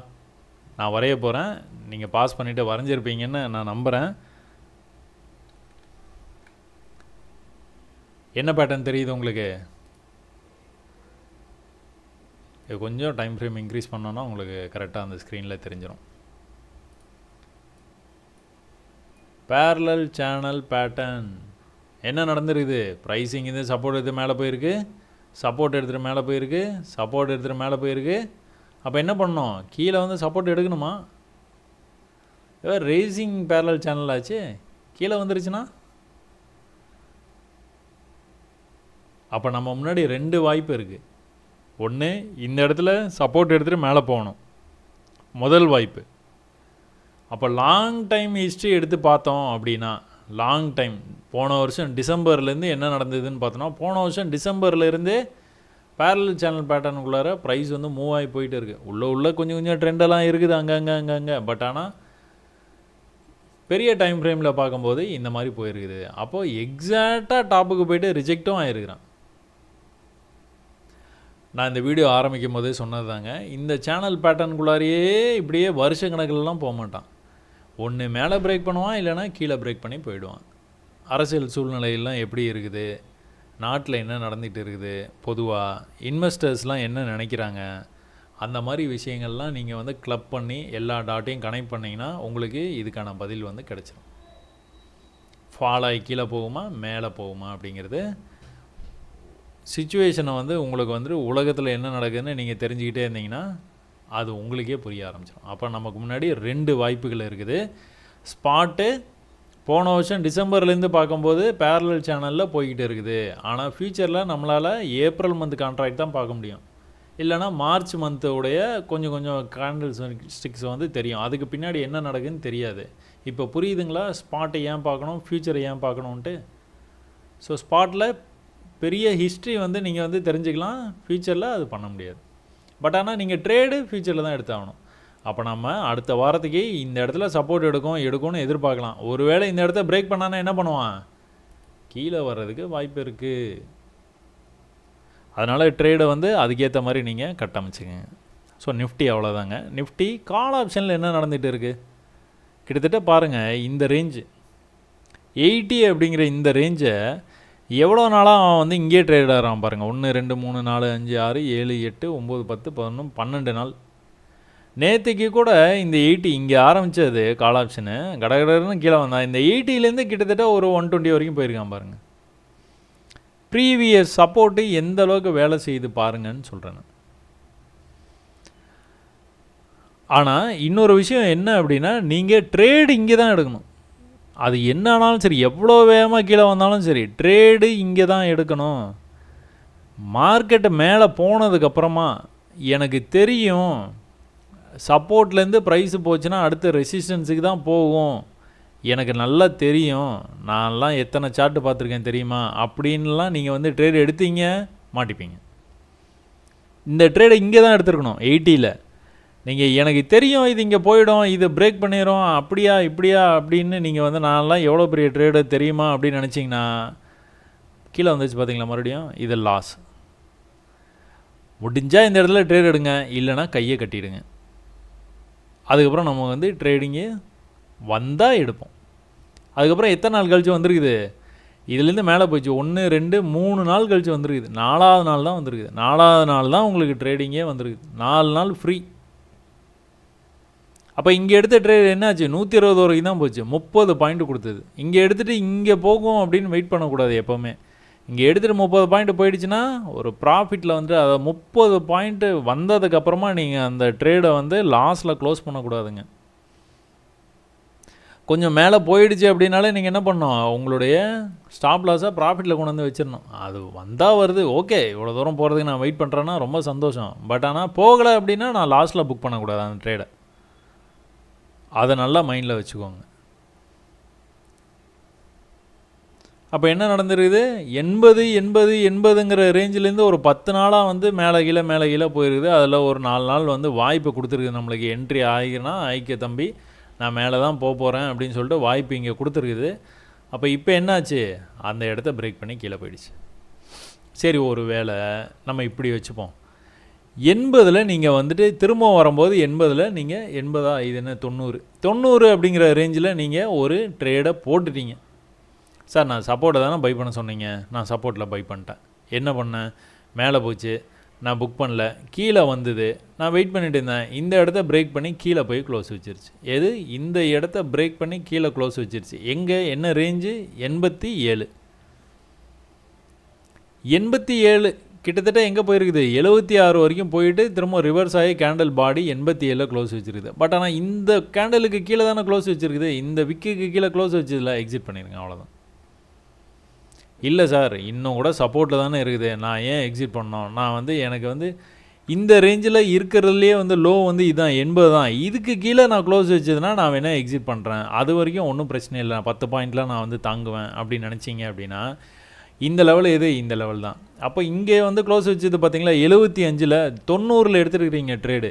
நான் வரைய போகிறேன், நீங்கள் பாஸ் பண்ணிவிட்டு வரைஞ்சிருப்பீங்கன்னு நான் நம்புகிறேன். என்ன பேட்டர்ன் தெரியுது உங்களுக்கு? இது கொஞ்சம் டைம் ஃப்ரேம் இன்க்ரீஸ் பண்ணோன்னா உங்களுக்கு கரெக்டாக அந்த ஸ்க்ரீனில் தெரிஞ்சிடும். பேரலல் சேனல் பேட்டர்ன் என்ன நடந்துருக்குது? ப்ரைஸிங் இது சப்போர்ட் எடுத்து மேலே போயிருக்கு, சப்போர்ட் எடுத்துகிட்டு மேலே போயிருக்கு, சப்போர்ட் எடுத்துகிட்டு மேலே போயிருக்கு. அப்போ என்ன பண்ணணும்? கீழே வந்து சப்போர்ட் எடுக்கணுமா? ரேசிங் பேரலல் சேனல் ஆச்சு, கீழே வந்துருச்சுன்னா அப்போ நம்ம முன்னாடி 2 வாய்ப்பு இருக்குது. ஒன்று, இந்த இடத்துல சப்போர்ட் எடுத்துகிட்டு மேலே போகணும், முதல் வாய்ப்பு. அப்போ லாங் டைம் ஹிஸ்ட்ரி எடுத்து பார்த்தோம் அப்படின்னா, லாங் டைம் போன வருஷம் டிசம்பர்லேருந்து என்ன நடந்ததுன்னு பார்த்தோன்னா, போன வருஷம் டிசம்பர்லேருந்தே பேரலல் சேனல் பேட்டர்னுக்குள்ளார ப்ரைஸ் வந்து மூவ் ஆகி போயிட்டு இருக்குது. உள்ளே கொஞ்சம் ட்ரெண்டெல்லாம் இருக்குது அங்கங்கே. பட் ஆனால் பெரிய டைம் ஃப்ரேமில் பார்க்கும்போது இந்த மாதிரி போயிருக்குது. அப்போது எக்ஸாக்டாக டாப்புக்கு போய்ட்டு ரிஜெக்டும் ஆகிருக்கிறான். நான் இந்த வீடியோ ஆரம்பிக்கும் போதே சொன்னது தாங்க, இந்த சேனல் பேட்டர்னுக்குள்ளாரையே இப்படியே வருஷ கணக்கிலலாம் போக மாட்டான். ஒன்று மேலே பிரேக் பண்ணுவான், இல்லைனா கீழே பிரேக் பண்ணி போயிடுவான். அரசியல் சூழ்நிலையெல்லாம் எப்படி இருக்குது, நாட்டில் என்ன நடந்துகிட்டு இருக்குது, பொதுவாக இன்வெஸ்டர்ஸ்லாம் என்ன நினைக்கிறாங்க, அந்த மாதிரி விஷயங்கள்லாம் நீங்கள் வந்து கிளப் பண்ணி எல்லா டாட்டையும் கனெக்ட் பண்ணிங்கன்னா உங்களுக்கு இதுக்கான பதில் வந்து கிடச்சிடும். ஃபால் ஆகி கீழே போகுமா மேலே போகுமா அப்படிங்கிறது சிச்சுவேஷனை வந்து உங்களுக்கு வந்து உலகத்தில் என்ன நடக்குதுன்னு நீங்கள் தெரிஞ்சுக்கிட்டே இருந்தீங்கன்னா அது உங்களுக்கே புரிய ஆரம்பிச்சிடும். அப்போ நமக்கு முன்னாடி 2 வாய்ப்புகள் இருக்குது. ஸ்பாட்டு போன வருஷம் டிசம்பர்லேருந்து பார்க்கும்போது பேரலல் சேனலில் போய்கிட்டு இருக்குது. ஆனால் ஃப்யூச்சரில் நம்மளால் ஏப்ரல் மந்த் கான்ட்ராக்ட் தான் பார்க்க முடியும், இல்லைனா மார்ச் மந்த்தோடைய கொஞ்சம் கேண்டில்ஸ் ஸ்டிக்ஸ் வந்து தெரியும். அதுக்கு பின்னாடி என்ன நடக்குதுன்னு தெரியாது. இப்போ புரியுதுங்களா ஸ்பாட்டை ஏன் பார்க்கணும், ஃப்யூச்சரை ஏன் பார்க்கணுன்ட்டு? ஸோ ஸ்பாட்டில் பெரிய ஹிஸ்ட்ரி வந்து நீங்கள் வந்து தெரிஞ்சுக்கலாம், ஃப்யூச்சரில் அது பண்ண முடியாது. பட் ஆனால் நீங்கள் ட்ரேடு ஃப்யூச்சரில் தான் எடுத்தாகணும். அப்போ நம்ம அடுத்த வாரத்துக்கு இந்த இடத்துல சப்போர்ட் எடுக்கும்னு எதிர்பார்க்கலாம். ஒருவேளை இந்த இடத்த பிரேக் பண்ணானா என்ன பண்ணுவான், கீழே வர்றதுக்கு வாய்ப்பு இருக்குது. அதனால் ட்ரேடை வந்து அதுக்கேற்ற மாதிரி நீங்கள் கட்டமைச்சுங்க. ஸோ நிஃப்டி அவ்வளோதாங்க. நிஃப்டி கால் ஆப்ஷனில் என்ன நடந்துகிட்டு இருக்குது கிட்டத்தட்ட பாருங்கள், இந்த ரேஞ்சு 80 அப்படிங்கிற இந்த ரேஞ்சை எவ்வளோ நாளாக அவன் வந்து இங்கேயே ட்ரேட் ஆகிறான் பாருங்கள். 1 2 3 4 5 6 7 8 9 10 11 12 நாள். நேற்றுக்கு கூட இந்த 80 இங்கே ஆரம்பித்தது கால் ஆப்ஷனு கடகடன்னு கீழே வந்தான். இந்த 80லேருந்து கிட்டத்தட்ட ஒரு 120 வரைக்கும் போயிருக்கான் பாருங்கள். ப்ரீவியஸ் சப்போர்ட்டு எந்த அளவுக்கு வேலை செய்யுது பாருங்கன்னு சொல்கிறேன். ஆனால் இன்னொரு விஷயம் என்ன அப்படின்னா, நீங்கள் ட்ரேடு இங்கே தான் எடுக்கணும். அது என்ன ஆனாலும் சரி, எவ்வளோ வேகமாக கீழே வந்தாலும் சரி, ட்ரேடு இங்கே தான் எடுக்கணும். மார்க்கெட்டை மேலே போனதுக்கப்புறமா எனக்கு தெரியும் சப்போர்ட்லேருந்து ப்ரைஸு போச்சுன்னா அடுத்த ரெசிஸ்டன்ஸுக்கு தான் போகும், எனக்கு நல்லா தெரியும், நான்லாம் எத்தனை சார்ட்டு பார்த்துருக்கேன் தெரியுமா அப்படின்லாம் நீங்கள் வந்து ட்ரேடு எடுத்தீங்க மாட்டிப்பீங்க. இந்த ட்ரேடை இங்கே தான் எடுத்துருக்கணும். 80ல் நீங்கள் எனக்கு தெரியும் இது இங்கே போயிடும், இது பிரேக் பண்ணிடும், அப்படியா இப்படியா அப்படின்னு நீங்கள் வந்து நான்லாம் எவ்வளோ பெரிய ட்ரேடு தெரியுமா அப்படின்னு நினச்சிங்கன்னா கீழே வந்துச்சு பார்த்தீங்களா, மறுபடியும் இது லாஸ். முடிஞ்சால் இந்த இடத்துல ட்ரேட் எடுங்க, இல்லைனா கையை கட்டிடுங்க. அதுக்கப்புறம் நம்ம வந்து ட்ரேடிங்கு வந்தால் எடுப்போம். அதுக்கப்புறம் எத்தனை நாள் கழிச்சு வந்துருக்குது, இதுலேருந்து மேலே போயிடுச்சு 1 2 3 நாள் கழிச்சு வந்துருக்குது. 4ஆவது நாள் தான் வந்துருக்குது. 4ஆவது நாள் தான் உங்களுக்கு ட்ரேடிங்கே வந்துருக்குது. 4 நாள் ஃப்ரீ. அப்போ இங்கே எடுத்த ட்ரேட் என்னாச்சு, 120 வரைக்கும் தான் போச்சு, 30 பாயிண்ட் கொடுத்தது. இங்கே எடுத்துகிட்டு இங்கே போகும் அப்படின்னு வெயிட் பண்ணக்கூடாது எப்போவுமே. இங்கே எடுத்துகிட்டு 30 பாயிண்ட் போயிடுச்சுன்னா ஒரு ப்ராஃபிட்டில் வந்து அதை 30 பாயிண்ட்டு வந்ததுக்கப்புறமா நீங்கள் அந்த ட்ரேடை வந்து லாஸில் க்ளோஸ் பண்ணக்கூடாதுங்க. கொஞ்சம் மேலே போயிடுச்சு அப்படின்னாலே நீங்கள் என்ன பண்ணணும், உங்களுடைய ஸ்டாப் லாஸாக ப்ராஃபிட்டில் கொண்டு வந்து வச்சிடணும். அது வந்தால் வருது, ஓகே இவ்வளோ தூரம் போகிறதுக்கு நான் வெயிட் பண்ணுறேன்னா ரொம்ப சந்தோஷம். பட் ஆனால் போகலை அப்படின்னா நான் லாஸ்ட்டில் புக் பண்ணக்கூடாது அந்த ட்ரேடை. அதை நல்லா மைண்டில் வச்சுக்கோங்க. அப்போ என்ன நடந்துருக்குது, 80 80 80ங்கிற ரேஞ்சிலேருந்து ஒரு 10 நாளாக வந்து மேலே கீழே போயிருக்குது. அதில் ஒரு 4 நாள் வந்து வாய்ப்பு கொடுத்துருக்குது நம்மளுக்கு. என்ட்ரி ஆகினா ஆயிக்க தம்பி, நான் மேலே தான் போகிறேன் அப்படின்னு சொல்லிட்டு வாய்ப்பு இங்கே கொடுத்துருக்குது. அப்போ இப்போ என்னாச்சு, அந்த இடத்த பிரேக் பண்ணி கீழே போயிடுச்சு. சரி, ஒரு வேளை நம்ம இப்படி வச்சுப்போம், 80ல் நீங்கள் வந்துட்டு திரும்ப வரும்போது 80ல் நீங்கள் 80 இது என்ன 90 அப்படிங்கிற ரேஞ்சில் நீங்கள் ஒரு ட்ரேடை போட்டுட்டீங்க. சார் நான் சப்போர்ட்டை தானே பை பண்ண சொன்னீங்க, நான் சப்போர்ட்டில் பை பண்ணிட்டேன். என்ன பண்ணேன், மேலே போச்சு, நான் புக் பண்ணல, கீழே வந்தது, நான் வெயிட் பண்ணிட்டு இருந்தேன். இந்த இடத்த பிரேக் பண்ணி கீழே போய் க்ளோஸ் வச்சிருச்சு. எது, இந்த இடத்த பிரேக் பண்ணி கீழே க்ளோஸ் வச்சிருச்சு. எங்கே, என்ன ரேஞ்சு, 87. 87 கிட்டத்தட்ட எங்கே போயிருக்குது, 76 வரைக்கும் போயிட்டு திரும்ப ரிவர்ஸ் ஆகி கேண்டில் பாடி 87 க்ளோஸ் வச்சுருக்குது. பட் ஆனால் இந்த கேண்டலுக்கு கீழே தானே க்ளோஸ் வச்சுருக்குது, இந்த விக்குக்கு கீழே க்ளோஸ் வச்சதில் எக்ஸிட் பண்ணிடுங்க, அவ்வளோதான். இல்லை சார் இன்னும் கூட சப்போர்ட்டில் தானே இருக்குது, நான் ஏன் எக்ஸிட் பண்ணோம், நான் வந்து எனக்கு வந்து இந்த ரேஞ்சில் இருக்கிறதுலையே வந்து லோ வந்து இதுதான் 80 தான், இதுக்கு கீழே நான் க்ளோஸ் வச்சதுன்னா நான் வேணால் எக்ஸிட் பண்ணுறேன், அது வரைக்கும் ஒன்றும் பிரச்சனை இல்லை, 10 பாயிண்ட்லாம் நான் வந்து தாங்குவேன் அப்படின்னு நினச்சிங்க அப்படின்னா இந்த லெவல் எது, இந்த லெவல் தான். அப்போ இங்கே வந்து க்ளோஸ் வச்சது பார்த்தீங்களா 75ல், 90ல் எடுத்துருக்கிறீங்க ட்ரேடு,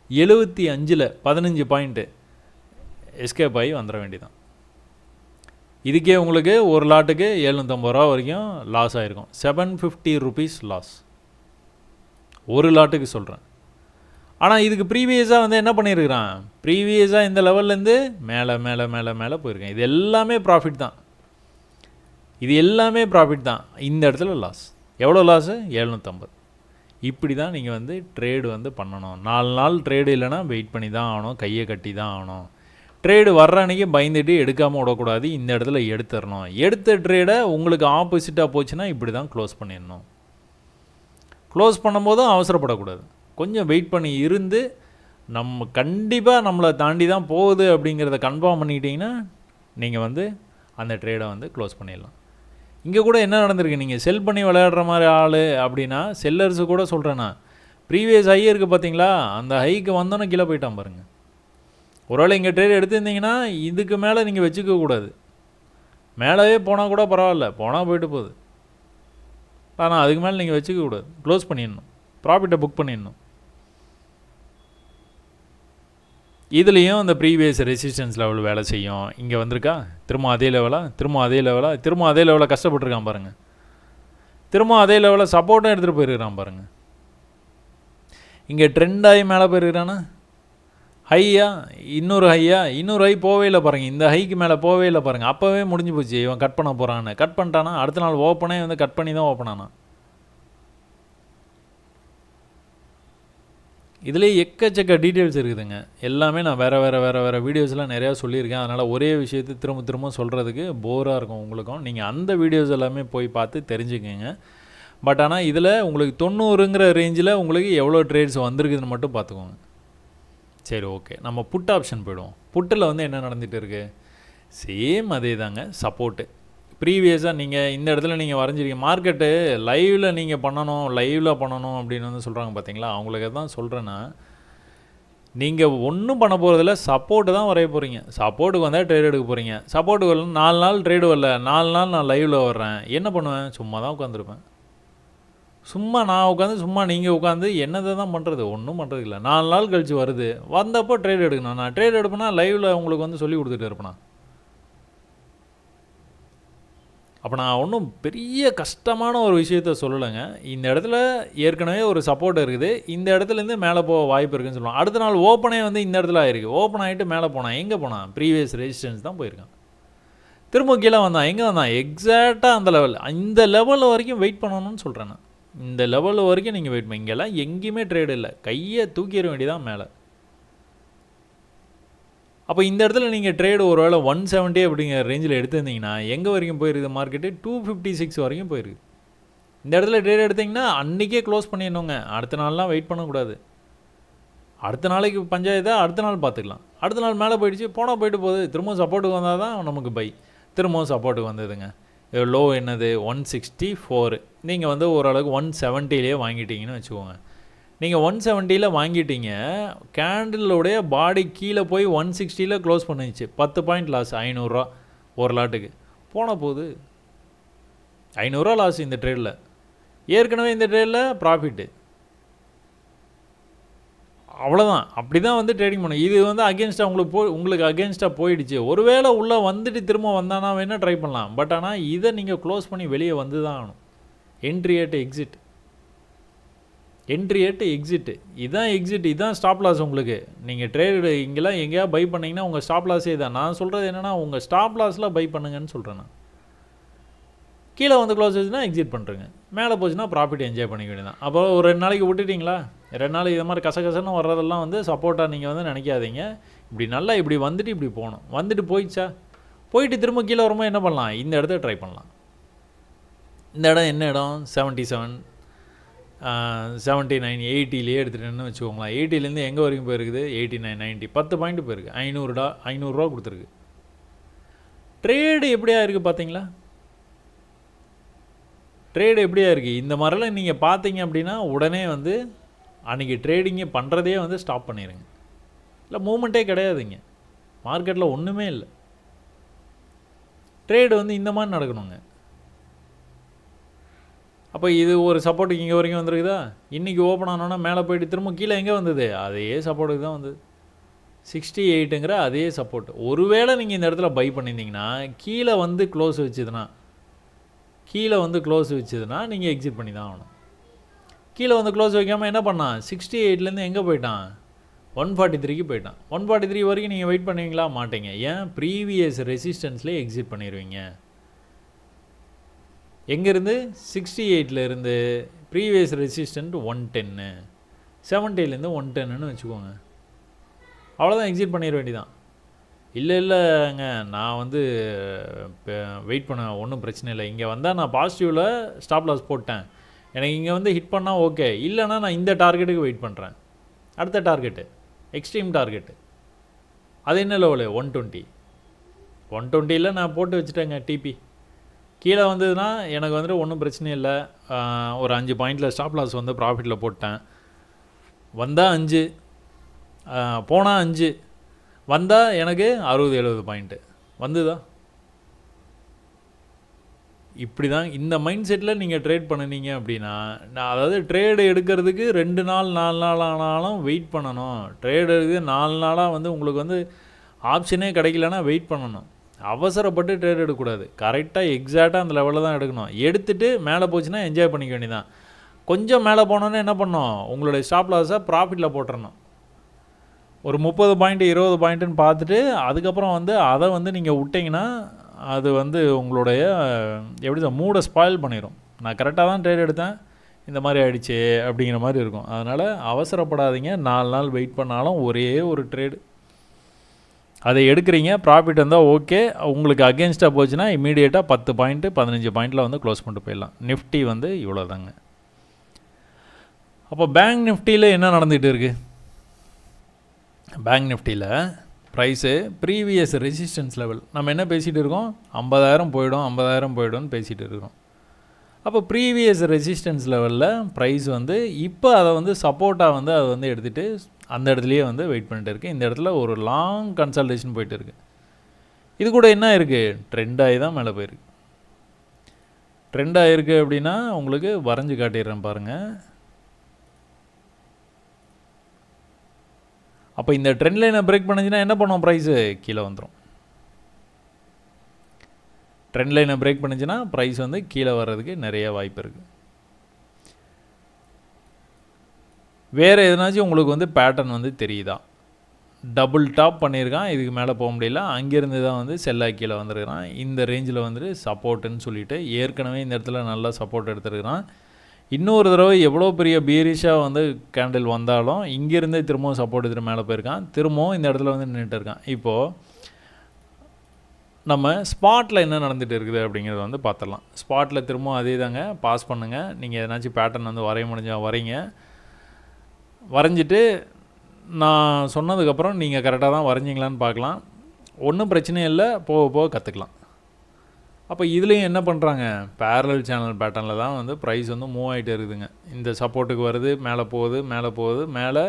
75ல் 15 பாயிண்ட்டு எஸ்கேப் ஆகி வந்துட வேண்டியதான். இதுக்கே உங்களுக்கு ஒரு லாட்டுக்கு 750 ரூபா வரைக்கும் லாஸ் ஆகிருக்கும். 750 ருபீஸ் லாஸ் ஒரு லாட்டுக்கு சொல்கிறேன். ஆனால் இதுக்கு ப்ரீவியஸாக வந்து என்ன பண்ணியிருக்கிறான், ப்ரீவியஸாக இந்த லெவல்லேருந்து மேலே மேலே மேலே மேலே போயிருக்கேன். இது எல்லாமே ப்ராஃபிட் தான், இது எல்லாமே ப்ராஃபிட் தான். இந்த இடத்துல லாஸ். எவ்வளோ லாஸு? 750. இப்படி தான் நீங்கள் வந்து ட்ரேடு வந்து பண்ணணும். 4 நாள் ட்ரேடு இல்லைனா வெயிட் பண்ணி தான் ஆகணும், கையை கட்டி தான் ஆகணும். ட்ரேடு வர்ற அன்றைக்கி பயந்துட்டு எடுக்காமல் விடக்கூடாது. இந்த இடத்துல எடுத்துடணும். எடுத்த ட்ரேடை உங்களுக்கு ஆப்போசிட்டாக போச்சுன்னா இப்படி தான் க்ளோஸ் பண்ணிடணும். க்ளோஸ் பண்ணும்போதும் அவசரப்படக்கூடாது. கொஞ்சம் வெயிட் பண்ணி இருந்து நம்ம கண்டிப்பாக நம்மளை தாண்டி தான் போகுது அப்படிங்கிறத கன்ஃபார்ம் பண்ணிக்கிட்டிங்கன்னா நீங்கள் வந்து அந்த ட்ரேடை வந்து க்ளோஸ் பண்ணிடலாம். இங்கே கூட என்ன நடந்திருக்கு, நீங்கள் செல் பண்ணி விளையாடுற மாதிரி ஆள் அப்படின்னா செல்லர்ஸு கூட சொல்கிறேன்னா, ப்ரீவியஸ் ஹை இருக்குது பார்த்தீங்களா, அந்த ஹைக்கு வந்தோன்னே கீழே போயிட்டான் பாருங்கள். ஒருவேளை இங்கே ட்ரேட் எடுத்திருந்தீங்கன்னா இதுக்கு மேலே நீங்கள் வச்சுக்க கூடாது. மேலேயே போனால் கூட பரவாயில்ல, போனால் போயிட்டு போகுது. ஆனால் அதுக்கு மேலே நீங்கள் வச்சுக்க கூடாது. க்ளோஸ் பண்ணிடணும், ப்ராஃபிட்டை புக் பண்ணிடணும். இதுலேயும் அந்த ப்ரீவியஸ் ரெசிஸ்டன்ஸ் லெவல் வேலை செய்யும். இங்கே வந்திருக்கா, திரும்ப அதே லெவலாக, திரும்ப அதே லெவலாக, திரும்ப அதே லெவலில் கஷ்டப்பட்டுருக்கான் பாருங்கள். திரும்ப அதே லெவலில் சப்போர்ட்டும் எடுத்துகிட்டு போயிருக்கிறான் பாருங்கள். இங்கே ட்ரெண்ட் ஆகி மேலே போயிருக்கிறானா, ஹையா, இன்னொரு ஹையா, இன்னொரு ஹை போவே இல்லை பாருங்கள். இந்த ஹைக்கு மேலே போவே இல்லை பாருங்கள். அப்போவே முடிஞ்சு போச்சு, இவன் கட் பண்ண போகிறான்னு. கட் பண்ணிட்டானா, அடுத்த நாள் ஓப்பனே வந்து கட் பண்ணி தான் ஓப்பன் ஆனான். இதிலே எக்கச்சக்க டீட்டெயில்ஸ் இருக்குதுங்க. எல்லாமே நான் வேறு வீடியோஸ்லாம் நிறையா சொல்லியிருக்கேன். அதனால் ஒரே விஷயத்தை திரும்ப திரும்ப சொல்கிறதுக்கு போராக இருக்கும் உங்களுக்கும். நீங்கள் அந்த வீடியோஸ் எல்லாமே போய் பார்த்து தெரிஞ்சுக்கங்க. பட் ஆனால் இதில் உங்களுக்கு 90ங்கிற ரேஞ்சில் உங்களுக்கு எவ்வளோ ட்ரேட்ஸ் வந்திருக்குதுன்னு மட்டும் பார்த்துக்கோங்க. சரி, ஓகே. நம்ம புட் ஆப்ஷன் போய்டுவோம். புட்டில் வந்து என்ன நடந்துகிட்டு இருக்குது, சேம் அதே தாங்க. சப்போர்ட்டு ப்ரீவியஸாக நீங்கள் இந்த இடத்துல நீங்கள் வரைஞ்சிருக்கீங்க. மார்க்கெட்டு லைவில் நீங்கள் லைவில் பண்ணணும் அப்படின்னு வந்து சொல்கிறாங்க பார்த்தீங்களா. அவங்களுக்கு தான் சொல்கிறேன்னா, நீங்கள் ஒன்றும் பண்ண போகிறதில்ல, சப்போர்ட்டு தான் வரைய போகிறீங்க. சப்போர்ட்டுக்கு வந்தால் ட்ரேட் எடுக்க போகிறீங்க. சப்போர்ட்டுக்கு வரல, 4 நாள் ட்ரேடு வரல, 4 நாள் நான் லைவில் வர்றேன். என்ன பண்ணுவேன், சும்மா தான் உட்காந்துருப்பேன். சும்மா நான் உட்காந்து, சும்மா நீங்கள் உட்காந்து என்னதை தான் பண்ணுறது, ஒன்றும் பண்ணுறது இல்லை. 4 நாள் கழித்து வருது, வந்தப்போ ட்ரேட் எடுக்கணும். நான் ட்ரேட் எடுப்பேன்னா லைவில் உங்களுக்கு வந்து சொல்லி கொடுத்துட்டு இருப்பேனா. அப்போ நான் ஒன்றும் பெரிய கஷ்டமான ஒரு விஷயத்த சொல்லலைங்க. இந்த இடத்துல ஏற்கனவே ஒரு சப்போர்ட் இருக்குது, இந்த இடத்துலேருந்து மேலே போக வாய்ப்பு இருக்குதுன்னு சொல்லுவாங்க. அடுத்த நாள் ஓப்பனே வந்து இந்த இடத்துல ஆயிருக்கு. ஓப்பன் ஆகிட்டு மேலே போனான். எங்கே போனான், ப்ரீவியஸ் ரெசிஸ்டன்ஸ் தான் போயிருக்கான். திரும்ப கீழே வந்தான். எங்கே வந்தான், எக்ஸாக்டாக அந்த லெவல். இந்த லெவலில் வரைக்கும் வெயிட் பண்ணணும்னு சொல்கிறேன் நான். இந்த லெவலில் வரைக்கும் நீங்கள் வெயிட் பண்ணி, இங்கெல்லாம் எங்கேயுமே ட்ரேடு இல்லை, கையை தூக்கிட வேண்டியதான் மேலே. அப்போ இந்த இடத்துல நீங்கள் ட்ரேடு ஒரு வேளை 170 அப்படிங்கிற ரேஞ்சில் எடுத்துருந்தீங்கன்னா எங்கே வரைக்கும் போயிருக்குது, மார்க்கெட்டு 256 வரைக்கும் போயிருக்கு. இந்த இடத்துல ட்ரேட் எடுத்திங்கன்னா அன்றைக்கே க்ளோஸ் பண்ணிடணுங்க. அடுத்த நாள்லாம் வெயிட் பண்ணக்கூடாது. அடுத்த நாளைக்கு பஞ்சாயத்தை அடுத்த நாள் பார்த்துக்கலாம். அடுத்த நாள் மேலே போயிடுச்சு, போனால் போயிட்டு போகுது. திரும்பவும் சப்போர்ட்டுக்கு வந்தால் தான் நமக்கு பை. திரும்பவும் சப்போர்ட்டுக்கு வந்ததுங்க. லோ என்னது 164. நீங்கள் வந்து ஓரளவுக்கு 170லேயே வாங்கிட்டீங்கன்னு வச்சுக்கோங்க. நீங்கள் 170ல் வாங்கிட்டீங்க, கேண்டிலோடைய பாடி கீழே போய் 160ல் க்ளோஸ் பண்ணிச்சு. 10 பாயிண்ட் லாஸ், 500 ஒரு லாட்டுக்கு போன போது. 500 லாஸ் இந்த ட்ரேடில். ஏற்கனவே இந்த ட்ரேடில் ப்ராஃபிட்டு. அவ்வளோதான். அப்படி தான் வந்து ட்ரேடிங் பண்ணும். இது வந்து அகேன்ஸ்டாக உங்களுக்கு அகேன்ஸ்டாக போயிடுச்சு. ஒருவேளை உள்ளே வந்துட்டு திரும்ப வந்தானா வேணால் ட்ரை பண்ணலாம். பட் ஆனால் இதை நீங்கள் க்ளோஸ் பண்ணி வெளியே வந்து தான் ஆகணும். Entry at exit, entry at exit, இதுதான் எக்ஸிட், இதுதான் ஸ்டாப் லாஸ். உங்களுக்கு நீங்கள் ட்ரேடு இங்கெல்லாம் எங்கேயா பை பண்ணிங்கன்னா உங்கள் ஸ்டாப் லாஸே தான். நான் சொல்கிறது என்னென்னா, உங்கள் ஸ்டாப் லாஸில் பை பண்ணுங்கன்னு சொல்கிறேன் நான். கீழே வந்து க்ளோஸ் ஆச்சுன்னா எக்ஸிட் பண்ணுறேங்க, மேலே போச்சுன்னா ப்ராஃபிட் என்ஜாய் பண்ணிக்க வேண்டியதான். அப்போ ஒரு 2 நாளைக்கு விட்டுட்டிங்களா, 2 நாளைக்கு இது மாதிரி கசகசன்னு வர்றதெல்லாம் வந்து சப்போர்ட்டாக நீங்கள் வந்து நினைக்காதீங்க. இப்படி நல்லா இப்படி வந்துட்டு இப்படி போகணும். வந்துட்டு போயிடுச்சா, போயிட்டு திரும்ப கீழே வரும்போது என்ன பண்ணலாம், இந்த இடத்த ட்ரை பண்ணலாம். இந்த இடம் என்ன இடம், 77, 79, 80லேயே எடுத்துகிட்டேன்னு வச்சுக்கோங்களேன். 80லேருந்து எங்கே வரைக்கும் போயிருக்குது, 89, 90, 10 பாயிண்ட் போயிருக்கு. 500 கொடுத்துருக்கு. ட்ரேடு எப்படியா இருக்குது பார்த்தீங்களா, ட்ரேடு எப்படியா இருக்குது. இந்த மாதிரிலாம் நீங்கள் பார்த்தீங்க அப்படின்னா உடனே வந்து அன்றைக்கி ட்ரேடிங்கே பண்ணுறதே வந்து ஸ்டாப் பண்ணிடுங்க. இல்லை மூமெண்ட்டே கிடையாதுங்க, மார்க்கெட்டில் ஒன்றுமே இல்லை. ட்ரேடு வந்து இந்த மாதிரி நடக்கணுங்க. அப்போ இது ஒரு சப்போர்ட்டுக்கு இங்கே வரைக்கும் வந்துருக்குதா, இன்றைக்கி ஓப்பன் ஆனோன்னா மேலே போய்ட்டு திரும்ப கீழே எங்கே வந்தது, அதே சப்போர்ட்டுக்கு தான் வந்தது. 68ங்கிற அதே சப்போர்ட். ஒருவேளை நீங்கள் இந்த இடத்துல பை பண்ணியிருந்தீங்கன்னா கீழே வந்து க்ளோஸ் வச்சுதுன்னா நீங்கள் எக்ஸிட் பண்ணி தான் ஆகணும். கீழே வந்து க்ளோஸ் வைக்காமல் என்ன பண்ணான், 68லேருந்து எங்கே போயிட்டான், 143க்கு போயிட்டான். 143 வரைக்கும் நீங்கள் வெயிட் பண்ணுவீங்களா? மாட்டீங்க. ஏன்? ப்ரீவியஸ் ரெசிஸ்டன்ஸ்லேயே எக்ஸிட் பண்ணிடுவீங்க. எங்கேருந்து? 68லேருந்து ப்ரீவியஸ் ரெசிஸ்டன்ட் 110, 70லேருந்து 110ன்னு வச்சுக்கோங்க. அவ்வளோதான், எக்ஸிட் பண்ணிட வேண்டியதான். இல்லைங்க நான் வந்து வெயிட் பண்ண ஒன்றும் பிரச்சனை இல்லை, இங்கே வந்தால் நான் பாசிட்டிவில் ஸ்டாப் லாஸ் போட்டேன், எனக்கு இங்கே வந்து ஹிட் பண்ணால் ஓகே, இல்லைனா நான் இந்த டார்கெட்டுக்கு வெயிட் பண்ணுறேன். அடுத்த டார்கெட்டு எக்ஸ்ட்ரீம் டார்கெட்டு, அது என்ன லெவலு? 120. 120ல் நான் போட்டு வச்சுட்டேங்க டிபி. கீழே வந்ததுன்னா எனக்கு வந்துட்டு ஒன்றும் பிரச்சனை இல்லை, ஒரு 5 பாயிண்டில் ஸ்டாப் லாஸ் வந்து ப்ராஃபிட்டில் போட்டேன். வந்தால் 5, போனால் 5, வந்தால் எனக்கு 60-70 பாயிண்ட்டு வந்துதா? இப்படி தான் இந்த மைண்ட் செட்டில் நீங்கள் ட்ரேட் பண்ணினீங்க அப்படின்னா, அதாவது ட்ரேடு எடுக்கிறதுக்கு 2 நாள் 4 நாள் ஆனாலும் வெயிட் பண்ணணும். ட்ரேடு எடுக்கிறது 4 நாளாக வந்து உங்களுக்கு வந்து ஆப்ஷனே கிடைக்கலன்னா வெயிட் பண்ணணும். அவசரப்பட்டு ட்ரேட் எடுக்கக்கூடாது. கரெக்டாக எக்ஸாக்டாக அந்த லெவலில் தான் எடுக்கணும். எடுத்துகிட்டு மேலே போச்சுன்னா என்ஜாய் பண்ணிக்க வேண்டியதான். கொஞ்சம் மேலே போனோன்னே என்ன பண்ணணும், உங்களுடைய ஸ்டாப் லாஸை ப்ராஃபிட்டில் போட்டுறணும். ஒரு 30 பாயிண்ட் 20 பாயிண்ட்டுன்னு பார்த்துட்டு அதுக்கப்புறம் வந்து அதை வந்து நீங்கள் விட்டிங்கன்னா அது வந்து உங்களுடைய எப்படி மூடை ஸ்பாயில் பண்ணிடும். நான் கரெக்டாக தான் ட்ரேட் எடுத்தேன், இந்த மாதிரி ஆகிடுச்சு அப்படிங்கிற மாதிரி இருக்கும். அதனால் அவசரப்படாதீங்க. 4 நாள் வெயிட் பண்ணாலும் ஒரே ஒரு ட்ரேடு அதை எடுக்கிறீங்க, ப்ராஃபிட் வந்தால் ஓகே. உங்களுக்கு அகேன்ஸ்டாக போச்சுன்னா இமீடியட்டாக 10 பாயிண்ட்டு 15 பாயிண்டில் வந்து க்ளோஸ் பண்ணிட்டு போயிடலாம். நிஃப்டி வந்து இவ்வளோ தாங்க. அப்போ பேங்க் நிஃப்டியில் என்ன நடந்துகிட்டு இருக்குது? பேங்க் நிஃப்டியில் ப்ரைஸு ப்ரீவியஸ் ரெசிஸ்டன்ஸ் லெவல் நம்ம என்ன பேசிகிட்டு இருக்கோம், 50,000 போயிடும் 50,000 போய்டும்னு பேசிகிட்டு இருக்கோம். அப்போ ப்ரீவியஸ் ரெசிஸ்டன்ஸ் லெவலில் ப்ரைஸ் வந்து இப்போ அதை வந்து சப்போர்ட்டாக வந்து அதை வந்து எடுத்துகிட்டு அந்த இடத்துலையே வந்து வெயிட் பண்ணிட்டு இருக்குது. இந்த இடத்துல ஒரு லாங் கன்சல்டேஷன் போயிட்டு இருக்குது. இது கூட என்ன இருக்குது, ட்ரெண்ட் ஆகி தான் மேலே போயிருக்கு. ட்ரெண்ட் ஆகிருக்கு அப்படின்னா உங்களுக்கு வரைஞ்சி காட்டிடுறேன் பாருங்கள். அப்போ இந்த ட்ரெண்ட் லைனை பிரேக் பண்ணிச்சுன்னா என்ன பண்ணுவோம், ப்ரைஸு கீழே வந்துடும். ட்ரெண்ட் லைனை பிரேக் பண்ணிச்சுன்னா ப்ரைஸ் வந்து கீழே வர்றதுக்கு நிறைய வாய்ப்பு இருக்குது. வேறு எதனாச்சும் உங்களுக்கு வந்து பேட்டர்ன் வந்து தெரியுதா? டபுள் டாப் பண்ணியிருக்கான், இதுக்கு மேலே போக முடியல, அங்கேருந்து தான் வந்து செல்லாக கீழே வந்துருக்கிறான். இந்த ரேஞ்சில் வந்துட்டு சப்போர்ட்டுன்னு சொல்லிவிட்டு ஏற்கனவே இந்த இடத்துல நல்லா சப்போர்ட் எடுத்துருக்கிறான். இன்னொரு தடவை எவ்வளோ பெரிய பீரிஷாக வந்து கேண்டில் வந்தாலும் இங்கேருந்தே திரும்பவும் சப்போர்ட் எடுத்துகிட்டு மேலே போயிருக்கான், திரும்பவும் இந்த இடத்துல வந்து நின்றுட்டு இருக்கான். இப்போது நம்ம ஸ்பாட்டில் என்ன நடந்துகிட்டு இருக்குது அப்படிங்கிறத வந்து பார்த்துடலாம். ஸ்பாட்டில் திரும்பவும் அதே தாங்க, பாஸ் பண்ணுங்கள். நீங்கள் எதனாச்சும் பேட்டர்ன் வந்து வரைய முடிஞ்சால் வரைங்க, வரைஞ்சிட்டு நான் சொன்னதுக்கப்புறம் நீங்கள் கரெக்டாக தான் வரைஞ்சிங்களான்னு பார்க்கலாம். ஒன்றும் பிரச்சனையும் இல்லை, போக போக கற்றுக்கலாம். அப்போ இதுலேயும் என்ன பண்ணுறாங்க, பேரலல் சேனல் பேட்டர்னில் தான் வந்து ப்ரைஸ் வந்து மூவ் ஆகிட்டே இருக்குதுங்க. இந்த சப்போர்ட்டுக்கு வருது, மேலே போகுது மேலே போகுது, மேலே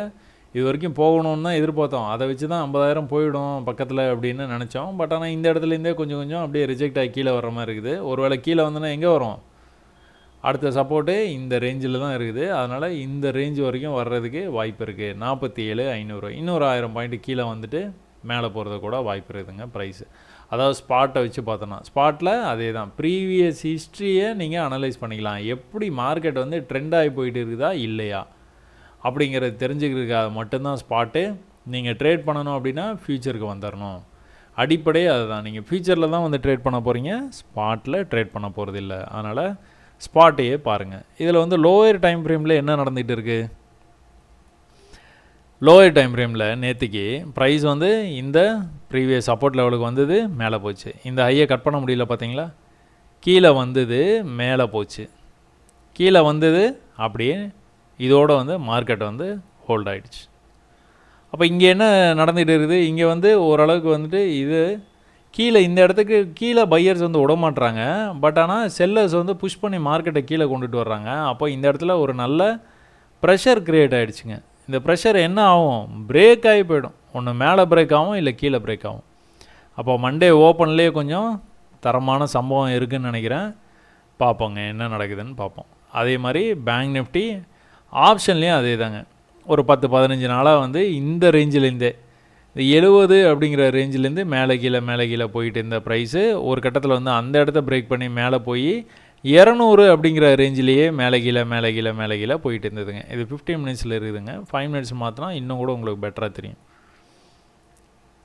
இது வரைக்கும் போகணுன்னு தான் எதிர்பார்த்தோம். அதை வச்சு தான் 50,000 போயிடும் பக்கத்தில் அப்படின்னு நினச்சோம். பட் ஆனால் இந்த இடத்துலேருந்தே கொஞ்சம் கொஞ்சம் அப்படியே ரிஜெக்ட் ஆகி கீழே வர்ற மாதிரி இருக்குது. ஒருவேளை கீழே வந்தோன்னா எங்கே வரும், அடுத்த சப்போர்ட்டு இந்த ரேஞ்சில் தான் இருக்குது. அதனால் இந்த ரேஞ்ச் வரைக்கும் வர்றதுக்கு வாய்ப்பு இருக்குது. 47,500 இன்னொரு 1000 பாயிண்ட்டு கீழே வந்துட்டு மேலே போகிறது கூட வாய்ப்பு இருக்குதுங்க ப்ரைஸு. அதாவது ஸ்பாட்டை வச்சு பார்த்தோன்னா ஸ்பாட்டில் அதே தான், ப்ரீவியஸ் ஹிஸ்ட்ரியை நீங்கள் அனலைஸ் பண்ணிக்கலாம். எப்படி மார்க்கெட் வந்து ட்ரெண்ட் ஆகி போயிட்டு இருக்குதா இல்லையா அப்படிங்கிறது தெரிஞ்சுக்கிறதுக்காக மட்டும்தான் ஸ்பாட்டு. நீங்கள் ட்ரேட் பண்ணணும் அப்படின்னா ஃப்யூச்சருக்கு வந்துடணும். அடிப்படையே அதுதான். நீங்கள் ஃப்யூச்சரில் தான் வந்து ட்ரேட் பண்ண போகிறீங்க, ஸ்பாட்டில் ட்ரேட் பண்ண போகிறது இல்லை. அதனால் ஸ்பாட்டையே பாருங்கள். இதில் வந்து லோயர் டைம் ஃப்ரேமில் என்ன நடந்துகிட்டு இருக்குது, லோயர் டைம் ஃப்ரேமில் நேற்றுக்கு ப்ரைஸ் வந்து இந்த ப்ரீவியஸ் சப்போர்ட் லெவலுக்கு வந்தது, மேலே போச்சு. இந்த ஹையை கட் பண்ண முடியல பார்த்தீங்களா, கீழே வந்தது மேலே போச்சு, கீழே வந்தது அப்படியே இதோடு வந்து மார்க்கெட் வந்து ஹோல்ட் ஆகிடுச்சு. அப்போ இங்கே என்ன நடந்துகிட்டு இருக்குது, இங்கே வந்து ஓரளவுக்கு வந்துட்டு இது கீழே இந்த இடத்துக்கு கீழே பையர்ஸ் வந்து விடமாட்டுறாங்க. பட் ஆனால் செல்லர்ஸ் வந்து புஷ் பண்ணி மார்க்கெட்டை கீழே கொண்டுட்டு வர்றாங்க. அப்போ இந்த இடத்துல ஒரு நல்ல ப்ரெஷர் க்ரியேட் ஆகிடுச்சுங்க. இந்த ப்ரெஷர் என்ன ஆகும், பிரேக் ஆகி போயிடும். ஒன்று மேலே பிரேக் ஆகும், இல்லை கீழே பிரேக் ஆகும். அப்போ மண்டே ஓப்பன்லேயே கொஞ்சம் தரமான சம்பவம் இருக்குதுன்னு நினைக்கிறேன். பார்ப்போங்க என்ன நடக்குதுன்னு பார்ப்போம். அதே மாதிரி பேங்க் நிஃப்டி ஆப்ஷன்லேயும் அதே தாங்க. ஒரு 10-15 நாளாக வந்து இந்த ரேஞ்சிலேருந்தே இந்த 70 அப்படிங்கிற ரேஞ்சிலேருந்து மேலே கீழே போயிட்டு இருந்த ப்ரைஸு ஒரு கட்டத்தில் வந்து அந்த இடத்த பிரேக் பண்ணி மேலே போய் 200 அப்படிங்கிற ரேஞ்சிலேயே மேலே கீழே மேலே கீழே மேலே கீழே போயிட்டு இருந்ததுங்க. இது 15 மினிட்ஸில் இருக்குதுங்க. 5 மினிட்ஸ் மாற்றினா இன்னும் கூட உங்களுக்கு பெட்டராக தெரியும்.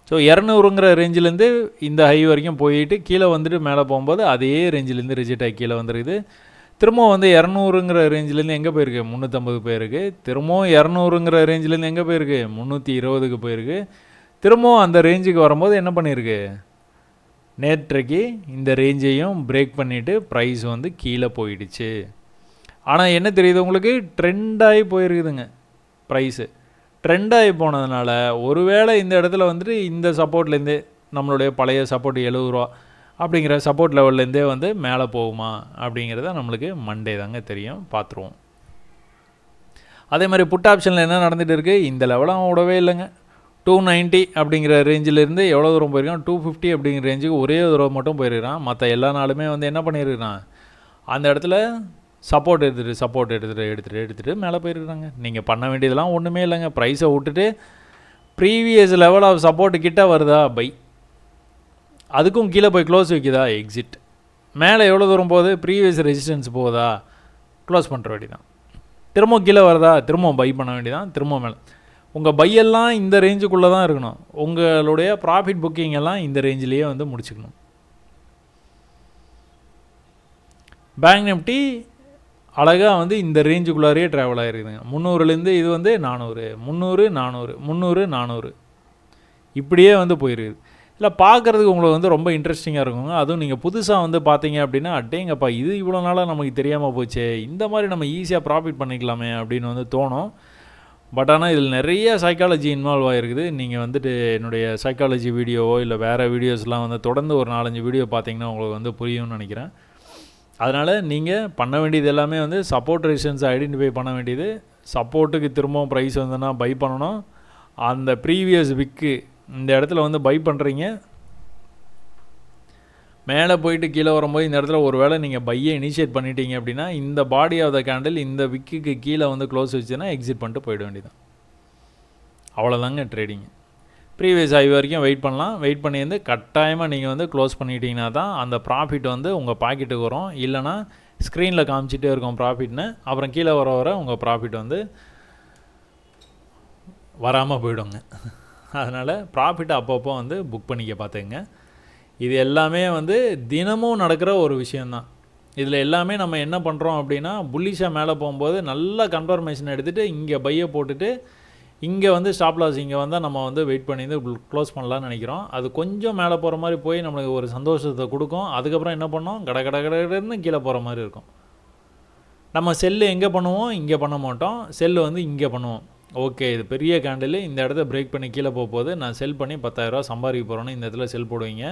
ஸோ 200ங்கிற ரேஞ்சிலேருந்து இந்த ஹை வரைக்கும் போயிட்டு கீழே வந்துட்டு மேலே போகும்போது அதே ரேஞ்சிலேருந்து ரிஜெக்ட் ஆகி கீழே வந்துருக்குது. திரும்பவும் வந்து 200ங்கிற ரேஞ்சிலேருந்து எங்கே போயிருக்கு? 350 போயிருக்கு. திரும்பவும் 200ங்கிற ரேஞ்சிலேருந்து எங்கே போயிருக்கு? 320க்கு போயிருக்கு. திரும்பவும் அந்த ரேஞ்சுக்கு வரும்போது என்ன பண்ணியிருக்கு? நேற்றைக்கு இந்த ரேஞ்சையும் பிரேக் பண்ணிவிட்டு ப்ரைஸ் வந்து கீழே போயிடுச்சு. ஆனால் என்ன தெரியுது உங்களுக்கு? ட்ரெண்டாகி போயிருக்குதுங்க ப்ரைஸு. ட்ரெண்டாகி போனதுனால ஒருவேளை இந்த இடத்துல வந்துட்டு இந்த சப்போர்ட்லேருந்தே நம்மளுடைய பழைய சப்போர்ட் 70 ரூபா அப்படிங்கிற சப்போர்ட் லெவல்லேருந்தே வந்து மேலே போகுமா அப்படிங்கிறத நம்மளுக்கு மண்டே தாங்க தெரியும். பார்த்துருவோம். அதே மாதிரி புட் ஆப்ஷனில் என்ன நடந்துகிட்டு இருக்குது? இந்த லெவலும் அவன் விடவே இல்லைங்க. 290 அப்படிங்கிற ரேஞ்சிலேருந்து எவ்வளோ தூரம் போயிருக்கான்? 250 அப்படிங்கிற ரேஞ்சுக்கு ஒரே தூரம் மட்டும் போயிருக்கிறான். மற்ற எல்லா நாளுமே வந்து என்ன பண்ணியிருக்கிறான்? அந்த இடத்துல சப்போர்ட் எடுத்துகிட்டு மேலே போயிருக்கிறாங்க. நீங்கள் பண்ண வேண்டியதெல்லாம் ஒன்றுமே இல்லைங்க. ப்ரைஸை விட்டுட்டு ப்ரீவியஸ் லெவல் ஆஃப் சப்போர்ட்டு கிட்ட வருதா? பை. அதுக்கும் கீழே போய் க்ளோஸ் வைக்குதா? எக்ஸிட். மேலே எவ்வளோ தூரம் போகுது? ப்ரீவியஸ் ரெசிஸ்டன்ஸ் போகுதா? க்ளோஸ் பண்ணுற வேண்டியதான். திரும்பவும் கீழே வருதா? திரும்பவும் பை பண்ண வேண்டியதான். திரும்பவும் மேலே. உங்கள் பையெல்லாம் இந்த ரேஞ்சுக்குள்ளே தான் இருக்கணும். உங்களுடைய ப்ராஃபிட் புக்கிங் எல்லாம் இந்த ரேஞ்சிலேயே வந்து முடிச்சுக்கணும். பேங்க் நிஃப்டி அழகாக வந்து இந்த ரேஞ்சுக்குள்ளாரே ட்ராவல் ஆகிருக்குதுங்க. 300லேருந்து இது வந்து 400, 300, 400, 300, 400 இப்படியே வந்து போயிருக்குது. இல்லை பார்க்குறதுக்கு உங்களுக்கு வந்து ரொம்ப இன்ட்ரெஸ்டிங்காக இருக்குங்க. அதுவும் நீங்கள் புதுசாக வந்து பார்த்தீங்க அப்படின்னா, அட்டேங்கப்பா இது இவ்வளோ நாளாக நமக்கு தெரியாமல் போச்சே, இந்த மாதிரி நம்ம ஈஸியாக ப்ராஃபிட் பண்ணிக்கலாமே அப்படின்னு வந்து தோணும். பட் ஆனால் இதில் நிறைய சைக்காலஜி இன்வால்வ் ஆகிருக்குது. நீங்கள் வந்துட்டு என்னுடைய சைக்காலஜி வீடியோவோ இல்லை வேறு வீடியோஸ்லாம் வந்து தொடர்ந்து ஒரு 4-5 வீடியோ பார்த்தீங்கன்னா உங்களுக்கு வந்து புரியும்னு நினைக்கிறேன். அதனால் நீங்கள் பண்ண வேண்டியது எல்லாமே வந்து சப்போர்ட் ரெசிஸ்டன்ஸை ஐடென்டிஃபை பண்ண வேண்டியது. சப்போர்ட்டுக்கு திரும்பவும் ப்ரைஸ் வந்துன்னா பை பண்ணணும். அந்த ப்ரீவியஸ் விக்கு இந்த இடத்துல வந்து பை பண்ணுறீங்க. மேலே போயிட்டு கீழே வரும்போது இந்த இடத்துல ஒரு வேளை நீங்கள் பையை இனிஷியேட் பண்ணிட்டீங்க அப்படின்னா இந்த பாடி ஆஃப் த கேண்டில் இந்த விக்குக்கு கீழே வந்து க்ளோஸ் வச்சுன்னா எக்ஸிட் பண்ணிட்டு போயிட வேண்டியதான். அவ்வளோதாங்க ட்ரேடிங். ப்ரீவியஸ் ஹை வரைக்கும் வெயிட் பண்ணலாம். வெயிட் பண்ணி வந்து கட்டாயமாக நீங்கள் வந்து க்ளோஸ் பண்ணிட்டீங்கன்னா தான் அந்த ப்ராஃபிட் வந்து உங்கள் பாக்கெட்டுக்கு வரும். இல்லைனா ஸ்க்ரீனில் காமிச்சிட்டே இருக்கும் ப்ராஃபிட்னு. அப்புறம் கீழே வர உங்கள் ப்ராஃபிட் வந்து வராமல் போயிடுங்க. அதனால் ப்ராஃபிட்டை அப்பப்போ வந்து புக் பண்ணிக்க பார்த்துங்க. இது எல்லாமே வந்து தினமும் நடக்கிற ஒரு விஷயந்தான். இதில் எல்லாமே நம்ம என்ன பண்ணுறோம் அப்படின்னா, புல்லிஷாக மேலே போகும்போது நல்லா கன்ஃபர்மேஷன் எடுத்துகிட்டு இங்கே பையை போட்டுட்டு இங்கே வந்து ஸ்டாப் லாஸ் இங்கே வந்தால் நம்ம வந்து வெயிட் பண்ணி க்ளோஸ் பண்ணலான்னு நினைக்கிறோம். அது கொஞ்சம் மேலே போகிற மாதிரி போய் நம்மளுக்கு ஒரு சந்தோஷத்தை கொடுக்கும். அதுக்கப்புறம் என்ன பண்ணோம்? கடன்னு கீழே போகிற மாதிரி இருக்கும். நம்ம செல்லு எங்கே பண்ணுவோம்? இங்கே பண்ண மாட்டோம். செல்லு வந்து இங்கே பண்ணுவோம். ஓகே, இது பெரிய கேண்டில், இந்த இடத்த பிரேக் பண்ணி கீழே போகும்போது நான் செல் பண்ணி 10,000 ரூபா சம்பாதிக்க போகிறோன்னு இந்த இடத்துல செல் போடுவீங்க.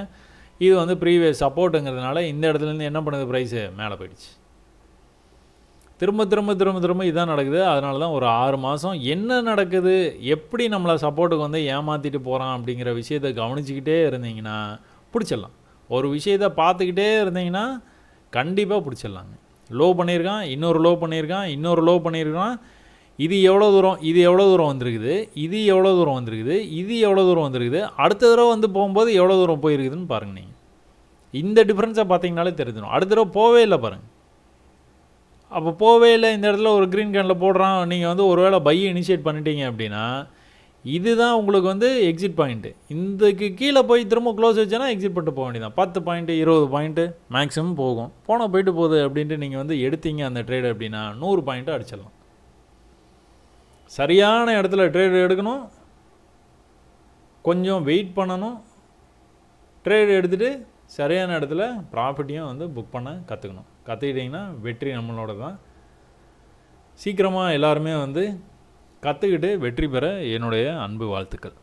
இது வந்து ப்ரீவியஸ் சப்போர்ட்டுங்கிறதுனால இந்த இடத்துலேருந்து என்ன பண்ணுது? ப்ரைஸு மேலே போயிடுச்சு. திரும்ப இதான் நடக்குது. அதனால தான் ஒரு 6 மாதம் என்ன நடக்குது, எப்படி நம்மளை சப்போர்ட்டுக்கு வந்து ஏமாற்றிட்டு போகிறான் அப்படிங்கிற விஷயத்தை கவனிச்சிக்கிட்டே இருந்தீங்கன்னா பிடிச்சிடலாம். ஒரு விஷயத்தை பார்த்துக்கிட்டே இருந்தீங்கன்னா கண்டிப்பாக பிடிச்சிடலாங்க. லோ பண்ணியிருக்கான், இன்னொரு லோ பண்ணியிருக்கான், இன்னொரு லோ பண்ணியிருக்கான். இது எவ்வளோ தூரம், இது எவ்வளோ தூரம் வந்திருக்குது, இது எவ்வளோ தூரம் வந்திருக்குது, இது எவ்வளோ தூரம் வந்திருக்குது, அடுத்த தடவை வந்து போகும்போது எவ்வளோ தூரம் போயிருக்குதுன்னு பாருங்கள். நீங்கள் இந்த டிஃப்ரென்ஸை பார்த்தீங்கனாலே தெரிஞ்சிடும். அடுத்த தடவை போவே இல்லை பாருங்கள். அப்போ போவே இல்லை, இந்த இடத்துல ஒரு க்ரீன் கேண்டில் போடுறான், நீங்கள் வந்து ஒரு வேளை பையை இனிஷியேட் பண்ணிட்டீங்க அப்படின்னா இதுதான் உங்களுக்கு வந்து எக்ஸிட் பாயிண்ட்டு. இதுக்கு கீழே போய் திரும்ப க்ளோஸ் வச்சேன்னா எக்ஸிட் பண்ணிட்டு போக வேண்டியதான். 10 பாயிண்ட்டு 20 பாயிண்ட்டு மேக்ஸிமம் போகும். போனால் போயிட்டு போகுது அப்படின்ட்டு நீங்கள் வந்து எடுத்தீங்க அந்த ட்ரேடு அப்படின்னா 100 பாயிண்ட்டு அடிச்சிடலாம். சரியான இடத்துல ட்ரேடு எடுக்கணும், கொஞ்சம் வெயிட் பண்ணணும், ட்ரேடு எடுத்துகிட்டு சரியான இடத்துல ப்ராஃபிட்டையும் வந்து புக் பண்ண கற்றுக்கணும். கற்றுக்கிட்டிங்கன்னா வெற்றி நம்மளோட தான். சீக்கிரமாக எல்லாருமே வந்து கற்றுக்கிட்டு வெற்றி பெற என்னுடைய அன்பு வாழ்த்துக்கள்.